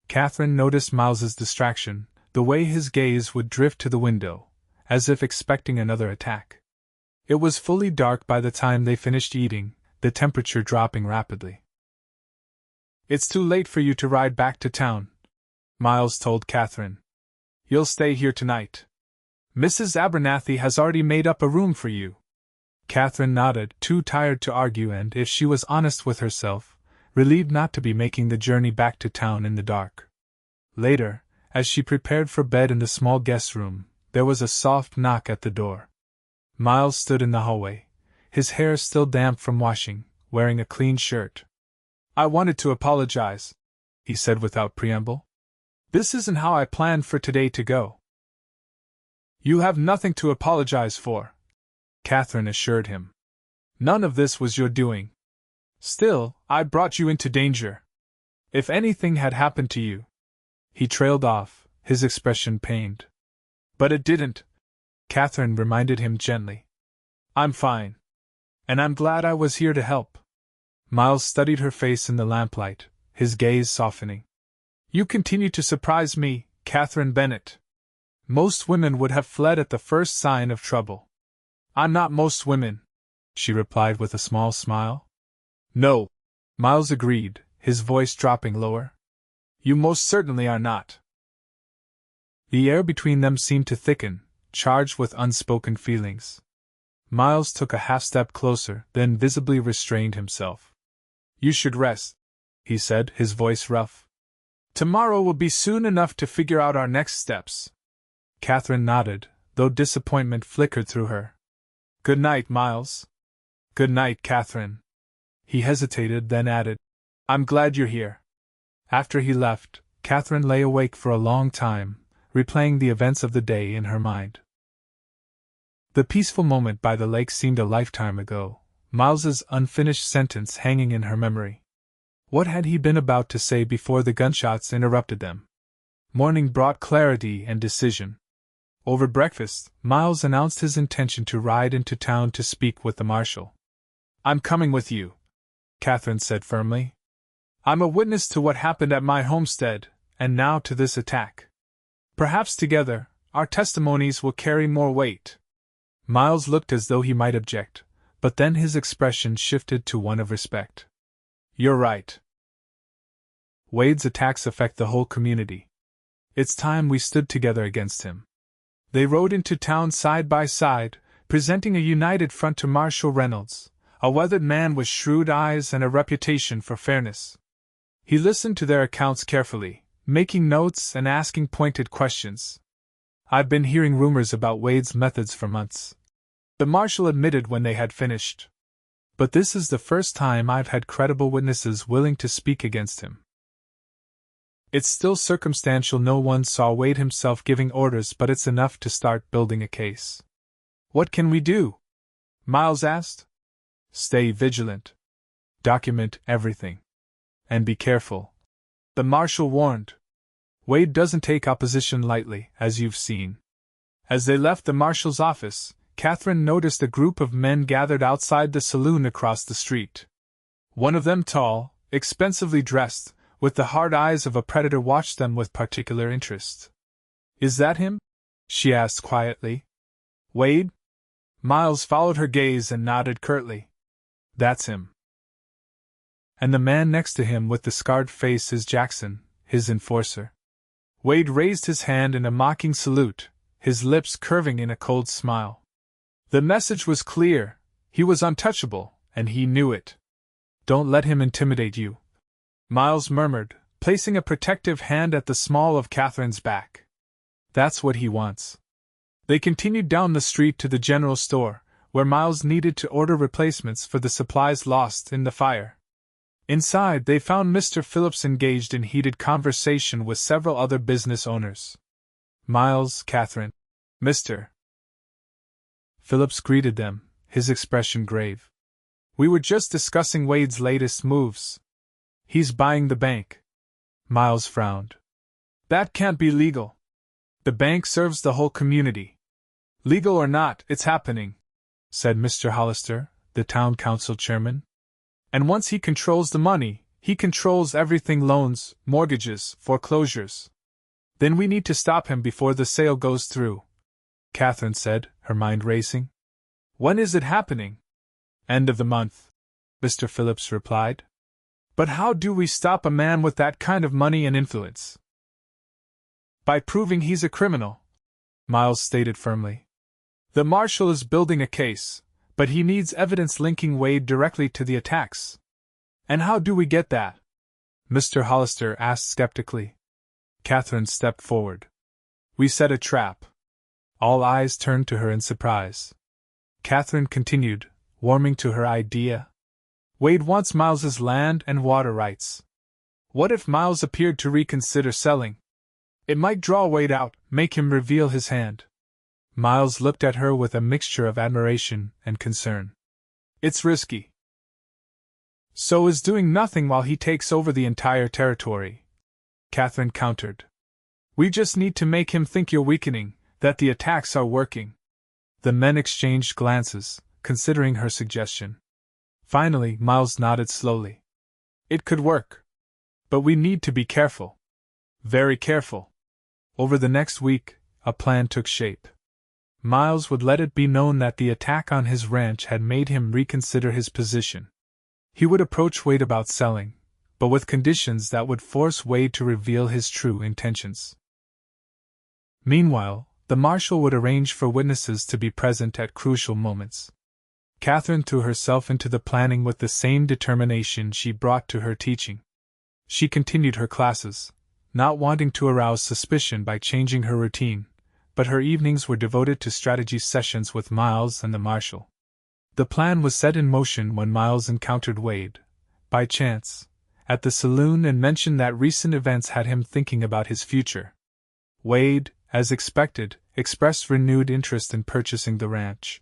Katherine noticed Miles's distraction, the way his gaze would drift to the window, as if expecting another attack. It was fully dark by the time they finished eating, the temperature dropping rapidly. It's too late for you to ride back to town, Miles told Katherine. You'll stay here tonight. Mrs. Abernathy has already made up a room for you. Katherine nodded, too tired to argue and, if she was honest with herself, relieved not to be making the journey back to town in the dark. Later, as she prepared for bed in the small guest room, there was a soft knock at the door. Miles stood in the hallway, his hair still damp from washing, wearing a clean shirt. I wanted to apologize, he said without preamble. This isn't how I planned for today to go. You have nothing to apologize for, Katherine assured him. None of this was your doing. Still, I brought you into danger. If anything had happened to you. He trailed off, his expression pained. But it didn't, Katherine reminded him gently. I'm fine. And I'm glad I was here to help. Miles studied her face in the lamplight, his gaze softening. You continue to surprise me, Katherine Bennett. Most women would have fled at the first sign of trouble. I'm not most women, she replied with a small smile. No, Miles agreed, his voice dropping lower. You most certainly are not. The air between them seemed to thicken, charged with unspoken feelings. Miles took a half-step closer, then visibly restrained himself. You should rest, he said, his voice rough. Tomorrow will be soon enough to figure out our next steps. Katherine nodded, though disappointment flickered through her. Good night, Miles. Good night, Katherine. He hesitated, then added, I'm glad you're here. After he left, Katherine lay awake for a long time, replaying the events of the day in her mind. The peaceful moment by the lake seemed a lifetime ago, Miles's unfinished sentence hanging in her memory. What had he been about to say before the gunshots interrupted them? Morning brought clarity and decision. Over breakfast, Miles announced his intention to ride into town to speak with the marshal. I'm coming with you, Katherine said firmly. I'm a witness to what happened at my homestead, and now to this attack. Perhaps together, our testimonies will carry more weight. Miles looked as though he might object, but then his expression shifted to one of respect. You're right. Wade's attacks affect the whole community. It's time we stood together against him. They rode into town side by side, presenting a united front to Marshal Reynolds, a weathered man with shrewd eyes and a reputation for fairness. He listened to their accounts carefully, making notes and asking pointed questions. I've been hearing rumors about Wade's methods for months, the marshal admitted when they had finished. But this is the first time I've had credible witnesses willing to speak against him. It's still circumstantial, no one saw Wade himself giving orders, but it's enough to start building a case. What can we do? Miles asked. Stay vigilant. Document everything. And be careful. The marshal warned. Wade doesn't take opposition lightly, as you've seen. As they left the marshal's office, Katherine noticed a group of men gathered outside the saloon across the street. One of them, tall, expensively dressed, with the hard eyes of a predator, watched them with particular interest. Is that him? She asked quietly. Wade? Miles followed her gaze and nodded curtly. That's him. And the man next to him with the scarred face is Jackson, his enforcer. Wade raised his hand in a mocking salute, his lips curving in a cold smile. The message was clear: he was untouchable, and he knew it. Don't let him intimidate you, Miles murmured, placing a protective hand at the small of Katherine's back. That's what he wants. They continued down the street to the general store, where Miles needed to order replacements for the supplies lost in the fire. Inside, they found Mr. Phillips engaged in heated conversation with several other business owners. Miles, Katherine, Mr. Phillips greeted them, his expression grave. We were just discussing Wade's latest moves. He's buying the bank. Miles frowned. That can't be legal. The bank serves the whole community. Legal or not, it's happening, said Mr. Hollister, the town council chairman. And once he controls the money, he controls everything: loans, mortgages, foreclosures. Then we need to stop him before the sale goes through, Katherine said, her mind racing. When is it happening? End of the month, Mr. Phillips replied. But how do we stop a man with that kind of money and influence? By proving he's a criminal, Miles stated firmly. The marshal is building a case, but he needs evidence linking Wade directly to the attacks. And how do we get that? Mr. Hollister asked skeptically. Katherine stepped forward. We set a trap. All eyes turned to her in surprise. Katherine continued, warming to her idea. Wade wants Miles's land and water rights. What if Miles appeared to reconsider selling? It might draw Wade out, make him reveal his hand. Miles looked at her with a mixture of admiration and concern. It's risky. So is doing nothing while he takes over the entire territory, Katherine countered. We just need to make him think you're weakening, that the attacks are working. The men exchanged glances, considering her suggestion. Finally, Miles nodded slowly. It could work. But we need to be careful. Very careful. Over the next week, a plan took shape. Miles would let it be known that the attack on his ranch had made him reconsider his position. He would approach Wade about selling, but with conditions that would force Wade to reveal his true intentions. Meanwhile, the marshal would arrange for witnesses to be present at crucial moments. Katherine threw herself into the planning with the same determination she brought to her teaching. She continued her classes, not wanting to arouse suspicion by changing her routine, but her evenings were devoted to strategy sessions with Miles and the marshal. The plan was set in motion when Miles encountered Wade, by chance, at the saloon and mentioned that recent events had him thinking about his future. Wade, as expected, expressed renewed interest in purchasing the ranch.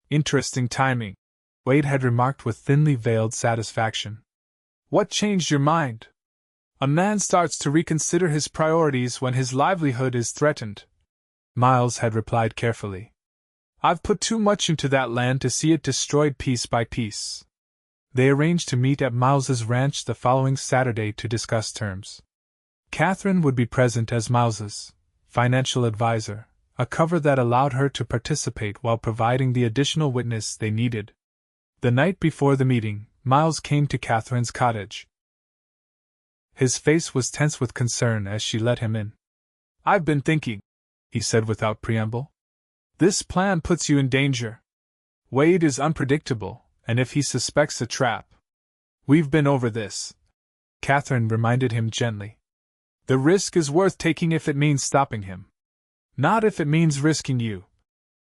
Interesting timing, Wade had remarked with thinly veiled satisfaction. What changed your mind? A man starts to reconsider his priorities when his livelihood is threatened, Miles had replied carefully. I've put too much into that land to see it destroyed piece by piece. They arranged to meet at Miles's ranch the following Saturday to discuss terms. Katherine would be present as Miles's financial advisor, a cover that allowed her to participate while providing the additional witness they needed. The night before the meeting, Miles came to Katherine's cottage. His face was tense with concern as she let him in. I've been thinking, he said without preamble. This plan puts you in danger. Wade is unpredictable, and if he suspects a trap. We've been over this, Katherine reminded him gently. The risk is worth taking if it means stopping him. Not if it means risking you,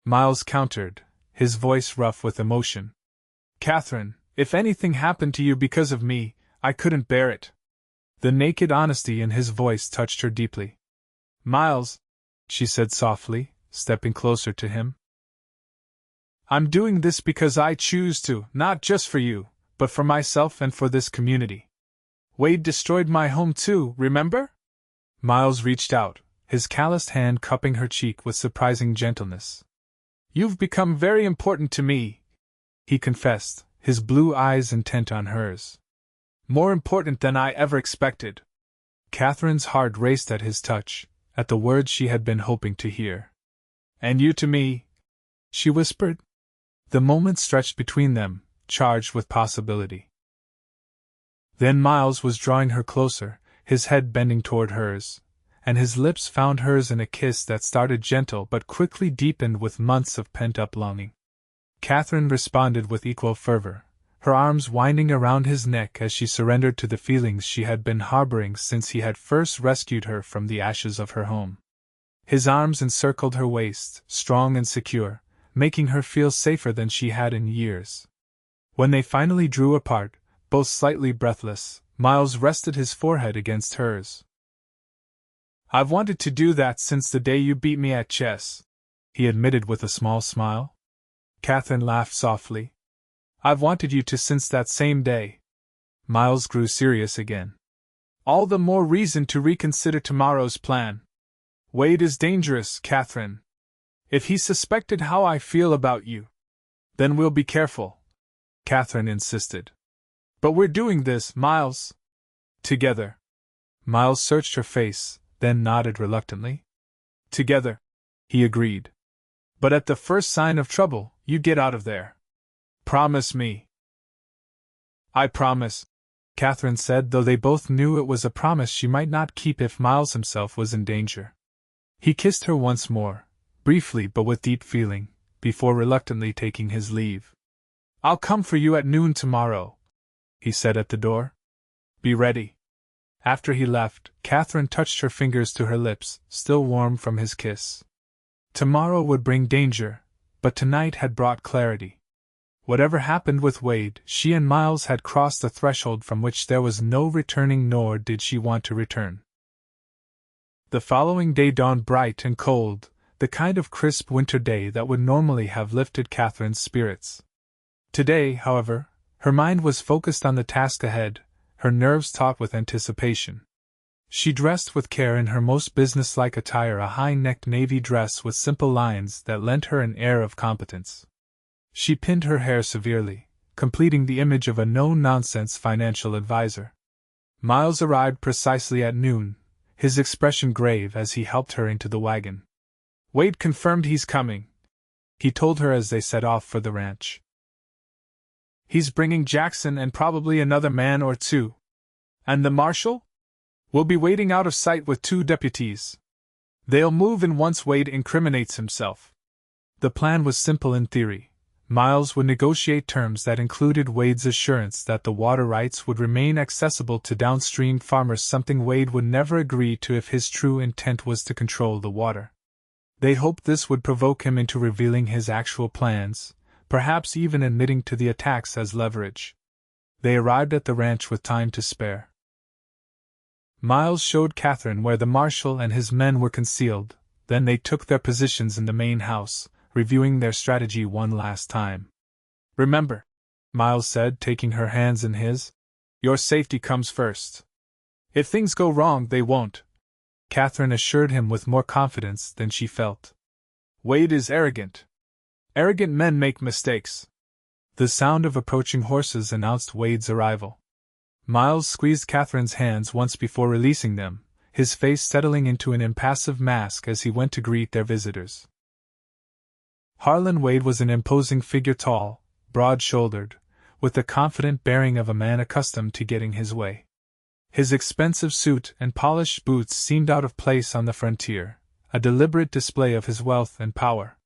Miles countered, his voice rough with emotion. Katherine, if anything happened to you because of me, I couldn't bear it. The naked honesty in his voice touched her deeply. Miles, she said softly, stepping closer to him. I'm doing this because I choose to, not just for you, but for myself and for this community. Wade destroyed my home too, remember? Miles reached out, his calloused hand cupping her cheek with surprising gentleness. You've become very important to me, he confessed, his blue eyes intent on hers. More important than I ever expected. Katherine's heart raced at his touch, at the words she had been hoping to hear. And you to me, she whispered. The moment stretched between them, charged with possibility. Then Miles was drawing her closer, his head bending toward hers, and his lips found hers in a kiss that started gentle but quickly deepened with months of pent-up longing. Katherine responded with equal fervor, her arms winding around his neck as she surrendered to the feelings she had been harboring since he had first rescued her from the ashes of her home. His arms encircled her waist, strong and secure, making her feel safer than she had in years. When they finally drew apart, both slightly breathless, Miles rested his forehead against hers. I've wanted to do that since the day you beat me at chess, he admitted with a small smile. Katherine laughed softly. I've wanted you to since that same day. Miles grew serious again. All the more reason to reconsider tomorrow's plan. Wade is dangerous, Katherine. If he suspected how I feel about you, then we'll be careful, Katherine insisted. But we're doing this, Miles. Together. Miles searched her face, then nodded reluctantly. Together, he agreed. But at the first sign of trouble, you get out of there. Promise me. I promise, Katherine said, though they both knew it was a promise she might not keep if Miles himself was in danger. He kissed her once more, briefly but with deep feeling, before reluctantly taking his leave. I'll come for you at noon tomorrow, he said at the door. Be ready. After he left, Katherine touched her fingers to her lips, still warm from his kiss. Tomorrow would bring danger, but tonight had brought clarity. Whatever happened with Wade, she and Miles had crossed a threshold from which there was no returning, nor did she want to return. The following day dawned bright and cold, the kind of crisp winter day that would normally have lifted Katherine's spirits. Today, however, her mind was focused on the task ahead, her nerves taut with anticipation. She dressed with care in her most businesslike attire, a high-necked navy dress with simple lines that lent her an air of competence. She pinned her hair severely, completing the image of a no-nonsense financial advisor. Miles arrived precisely at noon, his expression grave as he helped her into the wagon. Wade confirmed he's coming, he told her as they set off for the ranch. He's bringing Jackson and probably another man or two. And the marshal? We'll be waiting out of sight with 2 deputies. They'll move in once Wade incriminates himself. The plan was simple in theory. Miles would negotiate terms that included Wade's assurance that the water rights would remain accessible to downstream farmers, something Wade would never agree to if his true intent was to control the water. They hoped this would provoke him into revealing his actual plans, perhaps even admitting to the attacks as leverage. They arrived at the ranch with time to spare. Miles showed Katherine where the marshal and his men were concealed, then they took their positions in the main house, reviewing their strategy one last time. Remember, Miles said, taking her hands in his, your safety comes first. If things go wrong, they won't, Katherine assured him with more confidence than she felt. Wade is arrogant. Arrogant men make mistakes. The sound of approaching horses announced Wade's arrival. Miles squeezed Katherine's hands once before releasing them, his face settling into an impassive mask as he went to greet their visitors. Harlan Wade was an imposing figure, tall, broad-shouldered, with the confident bearing of a man accustomed to getting his way. His expensive suit and polished boots seemed out of place on the frontier, a deliberate display of his wealth and power.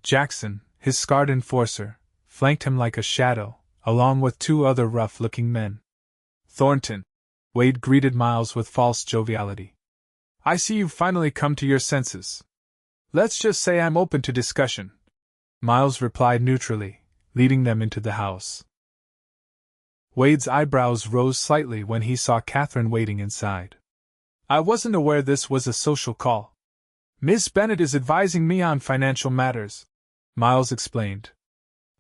Jackson, his scarred enforcer, flanked him like a shadow, along with 2 other rough-looking men. Thornton, Wade greeted Miles with false joviality. I see you've finally come to your senses. Let's just say I'm open to discussion, Miles replied neutrally, leading them into the house. Wade's eyebrows rose slightly when he saw Katherine waiting inside. I wasn't aware this was a social call. Miss Bennett is advising me on financial matters, Miles explained.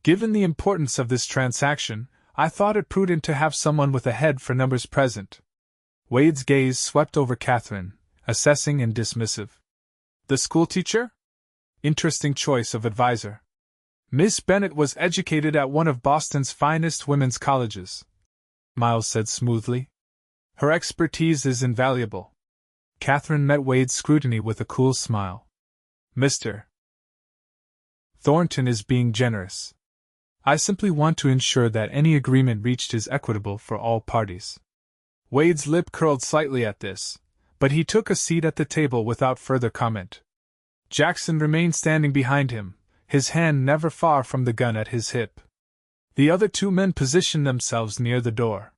Given the importance of this transaction, I thought it prudent to have someone with a head for numbers present. Wade's gaze swept over Katherine, assessing and dismissive. The schoolteacher? Interesting choice of advisor. Miss Bennett was educated at one of Boston's finest women's colleges, Miles said smoothly. Her expertise is invaluable. Katherine met Wade's scrutiny with a cool smile. Mr. Thornton is being generous. I simply want to ensure that any agreement reached is equitable for all parties. Wade's lip curled slightly at this, but he took a seat at the table without further comment. Jackson remained standing behind him, his hand never far from the gun at his hip. The other 2 men positioned themselves near the door.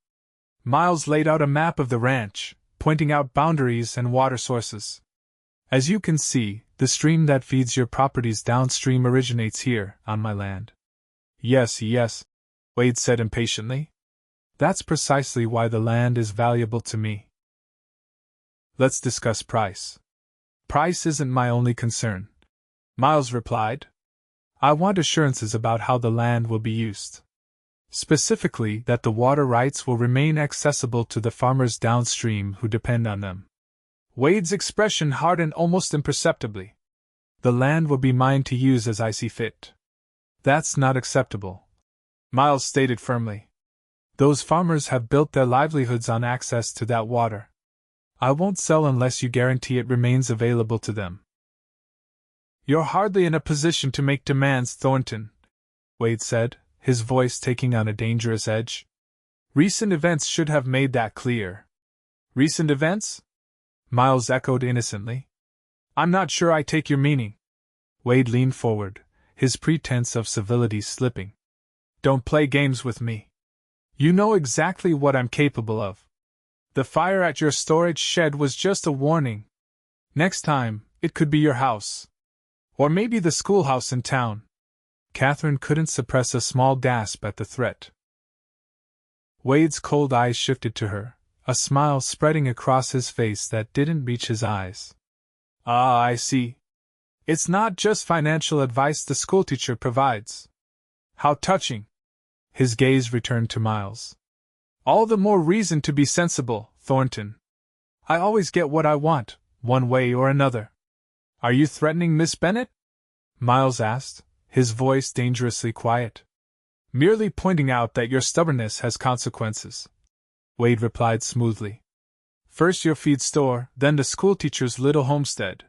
Miles laid out a map of the ranch, pointing out boundaries and water sources. As you can see, the stream that feeds your properties downstream originates here, on my land. Yes, Wade said impatiently. That's precisely why the land is valuable to me. Let's discuss price. Price isn't my only concern, Miles replied. I want assurances about how the land will be used. Specifically, that the water rights will remain accessible to the farmers downstream who depend on them. Wade's expression hardened almost imperceptibly. The land will be mine to use as I see fit. That's not acceptable, Miles stated firmly. Those farmers have built their livelihoods on access to that water. I won't sell unless you guarantee it remains available to them. You're hardly in a position to make demands, Thornton, Wade said, his voice taking on a dangerous edge. Recent events should have made that clear. Recent events? Miles echoed innocently. I'm not sure I take your meaning. Wade leaned forward, his pretense of civility slipping. Don't play games with me. You know exactly what I'm capable of. The fire at your storage shed was just a warning. Next time, it could be your house. Or maybe the schoolhouse in town. Katherine couldn't suppress a small gasp at the threat. Wade's cold eyes shifted to her, a smile spreading across his face that didn't reach his eyes. Ah, I see. It's not just financial advice the schoolteacher provides. How touching. His gaze returned to Miles. All the more reason to be sensible, Thornton. I always get what I want, one way or another. Are you threatening Miss Bennett? Miles asked, his voice dangerously quiet. Merely pointing out that your stubbornness has consequences, Wade replied smoothly. First your feed store, then the schoolteacher's little homestead.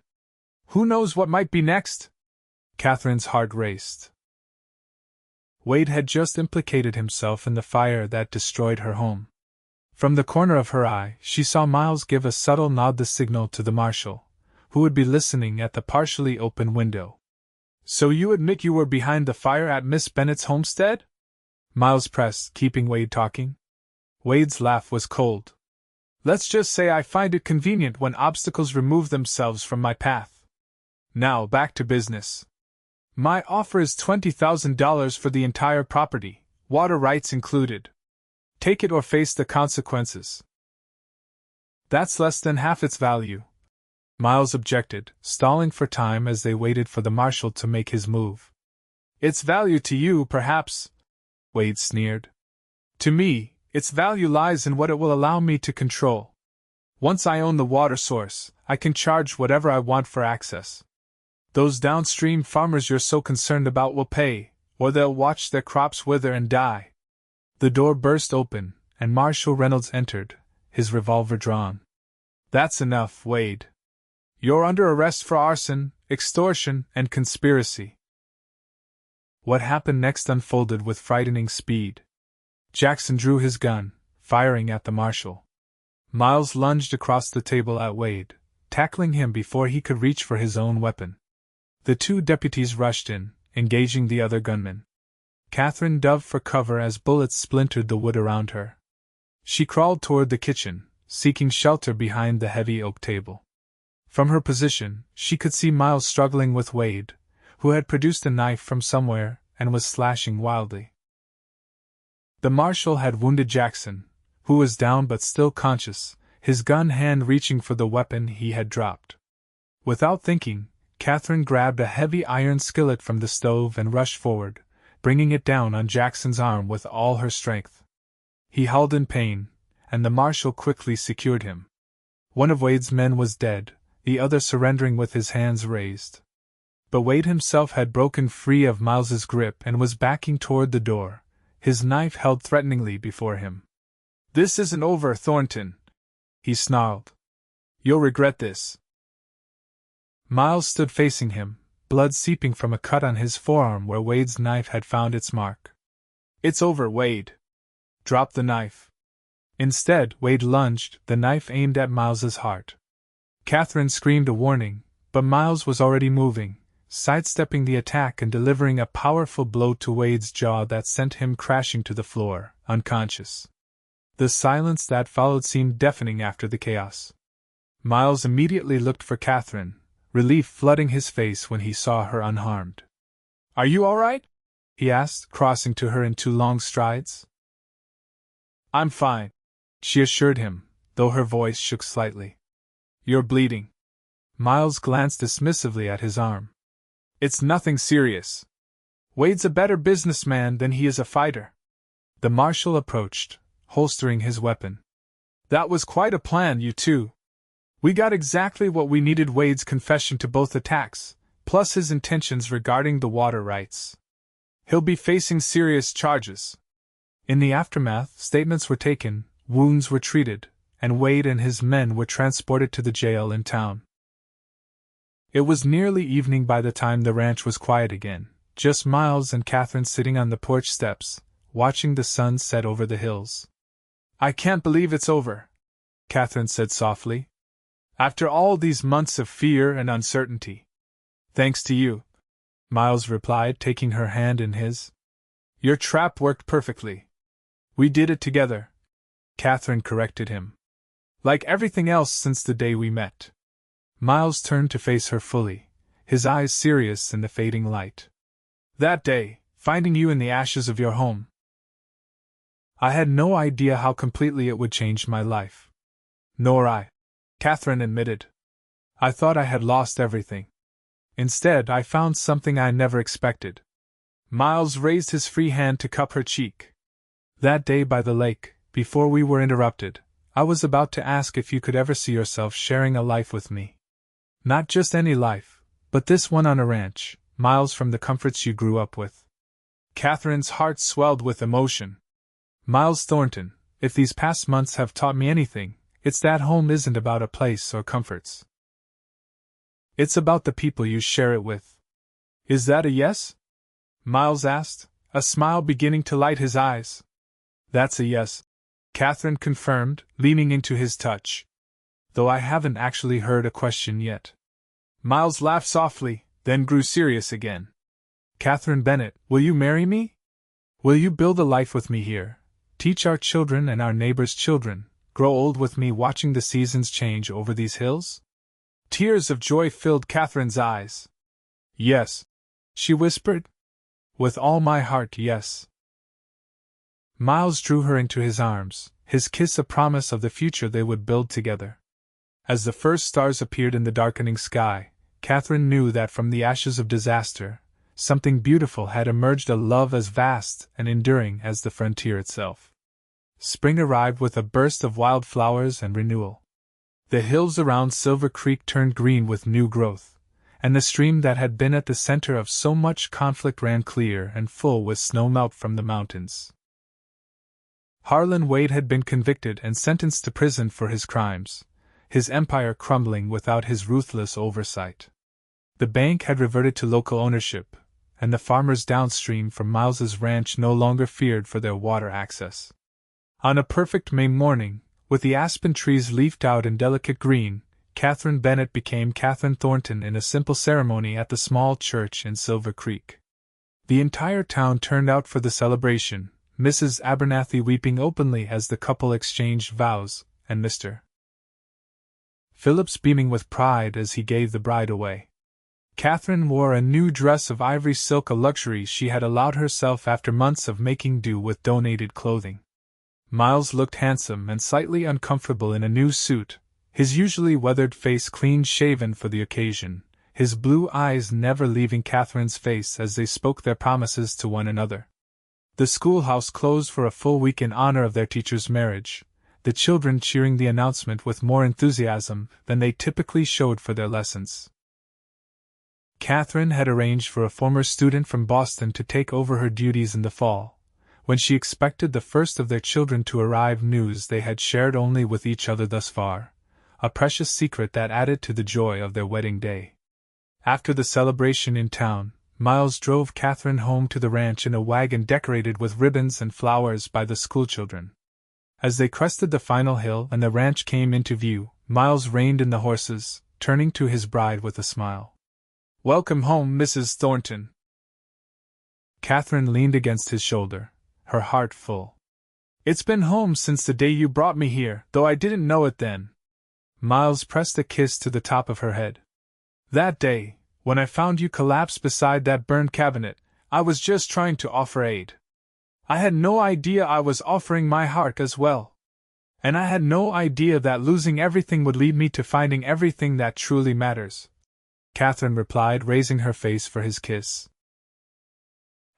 Who knows what might be next? Katherine's heart raced. Wade had just implicated himself in the fire that destroyed her home. From the corner of her eye, she saw Miles give a subtle nod, the signal to the marshal, who would be listening at the partially open window. So you admit you were behind the fire at Miss Bennett's homestead? Miles pressed, keeping Wade talking. Wade's laugh was cold. Let's just say I find it convenient when obstacles remove themselves from my path. Now back to business. My offer is $20,000 for the entire property, water rights included. Take it or face the consequences. That's less than half its value, Miles objected, stalling for time as they waited for the marshal to make his move. Its value to you, perhaps, Wade sneered. To me, its value lies in what it will allow me to control. Once I own the water source, I can charge whatever I want for access. Those downstream farmers you're so concerned about will pay, or they'll watch their crops wither and die. The door burst open, and Marshal Reynolds entered, his revolver drawn. That's enough, Wade. You're under arrest for arson, extortion, and conspiracy. What happened next unfolded with frightening speed. Jackson drew his gun, firing at the marshal. Miles lunged across the table at Wade, tackling him before he could reach for his own weapon. The two deputies rushed in, engaging the other gunmen. Katherine dove for cover as bullets splintered the wood around her. She crawled toward the kitchen, seeking shelter behind the heavy oak table. From her position, she could see Miles struggling with Wade, who had produced a knife from somewhere and was slashing wildly. The marshal had wounded Jackson, who was down but still conscious, his gun hand reaching for the weapon he had dropped. Without thinking, Katherine grabbed a heavy iron skillet from the stove and rushed forward, bringing it down on Jackson's arm with all her strength. He howled in pain, and the marshal quickly secured him. One of Wade's men was dead, the other surrendering with his hands raised. But Wade himself had broken free of Miles's grip and was backing toward the door, his knife held threateningly before him. This isn't over, Thornton, he snarled. You'll regret this. Miles stood facing him, blood seeping from a cut on his forearm where Wade's knife had found its mark. It's over, Wade. Drop the knife. Instead, Wade lunged, the knife aimed at Miles's heart. Katherine screamed a warning, but Miles was already moving, sidestepping the attack and delivering a powerful blow to Wade's jaw that sent him crashing to the floor, unconscious. The silence that followed seemed deafening after the chaos. Miles immediately looked for Katherine, relief flooding his face when he saw her unharmed. Are you all right? He asked, crossing to her in 2 long strides. I'm fine, she assured him, though her voice shook slightly. You're bleeding. Miles glanced dismissively at his arm. It's nothing serious. Wade's a better businessman than he is a fighter. The marshal approached, holstering his weapon. That was quite a plan, you two. We got exactly what we needed: Wade's confession to both attacks, plus his intentions regarding the water rights. He'll be facing serious charges. In the aftermath, statements were taken, wounds were treated, and Wade and his men were transported to the jail in town. It was nearly evening by the time the ranch was quiet again, just Miles and Katherine sitting on the porch steps, watching the sun set over the hills. I can't believe it's over, Katherine said softly. After all these months of fear and uncertainty. Thanks to you, Miles replied, taking her hand in his. Your trap worked perfectly. We did it together, Katherine corrected him. Like everything else since the day we met. Miles turned to face her fully, his eyes serious in the fading light. That day, finding you in the ashes of your home. I had no idea how completely it would change my life. Nor I, Katherine admitted. I thought I had lost everything. Instead, I found something I never expected. Miles raised his free hand to cup her cheek. That day by the lake, before we were interrupted, I was about to ask if you could ever see yourself sharing a life with me. Not just any life, but this one on a ranch, miles from the comforts you grew up with. Katherine's heart swelled with emotion. Miles Thornton, if these past months have taught me anything, it's that home isn't about a place or comforts. It's about the people you share it with. Is that a yes? Miles asked, a smile beginning to light his eyes. That's a yes, Katherine confirmed, leaning into his touch. Though I haven't actually heard a question yet. Miles laughed softly, then grew serious again. Katherine Bennett, will you marry me? Will you build a life with me here, teach our children and our neighbors' children, grow old with me watching the seasons change over these hills? Tears of joy filled Katherine's eyes. Yes, she whispered. With all my heart, yes. Miles drew her into his arms, his kiss a promise of the future they would build together. As the first stars appeared in the darkening sky, Katherine knew that from the ashes of disaster, something beautiful had emerged, a love as vast and enduring as the frontier itself. Spring arrived with a burst of wild flowers and renewal. The hills around Silver Creek turned green with new growth, and the stream that had been at the center of so much conflict ran clear and full with snowmelt from the mountains. Harlan Wade had been convicted and sentenced to prison for his crimes, his empire crumbling without his ruthless oversight. The bank had reverted to local ownership, and the farmers downstream from Miles's ranch no longer feared for their water access. On a perfect May morning, with the aspen trees leafed out in delicate green, Katherine Bennett became Katherine Thornton in a simple ceremony at the small church in Silver Creek. The entire town turned out for the celebration, Mrs. Abernathy weeping openly as the couple exchanged vows, and Mr. Phillips beaming with pride as he gave the bride away. Katherine wore a new dress of ivory silk, a luxury she had allowed herself after months of making do with donated clothing. Miles looked handsome and slightly uncomfortable in a new suit, his usually weathered face clean-shaven for the occasion, his blue eyes never leaving Katherine's face as they spoke their promises to one another. The schoolhouse closed for a full week in honor of their teacher's marriage, the children cheering the announcement with more enthusiasm than they typically showed for their lessons. Katherine had arranged for a former student from Boston to take over her duties in the fall, when she expected the first of their children to arrive, news they had shared only with each other thus far, a precious secret that added to the joy of their wedding day. After the celebration in town, Miles drove Katherine home to the ranch in a wagon decorated with ribbons and flowers by the schoolchildren. As they crested the final hill and the ranch came into view, Miles reined in the horses, turning to his bride with a smile. "Welcome home, Mrs. Thornton." Katherine leaned against his shoulder, her heart full. "It's been home since the day you brought me here, though I didn't know it then." Miles pressed a kiss to the top of her head. "That day, when I found you collapsed beside that burned cabinet, I was just trying to offer aid. I had no idea I was offering my heart as well. And I had no idea that losing everything would lead me to finding everything that truly matters," Katherine replied, raising her face for his kiss.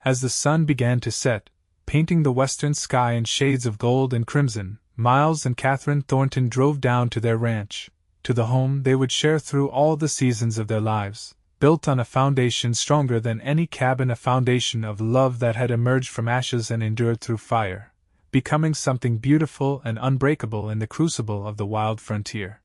As the sun began to set, painting the western sky in shades of gold and crimson, Miles and Katherine Thornton drove down to their ranch, to the home they would share through all the seasons of their lives, built on a foundation stronger than any cabin, a foundation of love that had emerged from ashes and endured through fire, becoming something beautiful and unbreakable in the crucible of the wild frontier.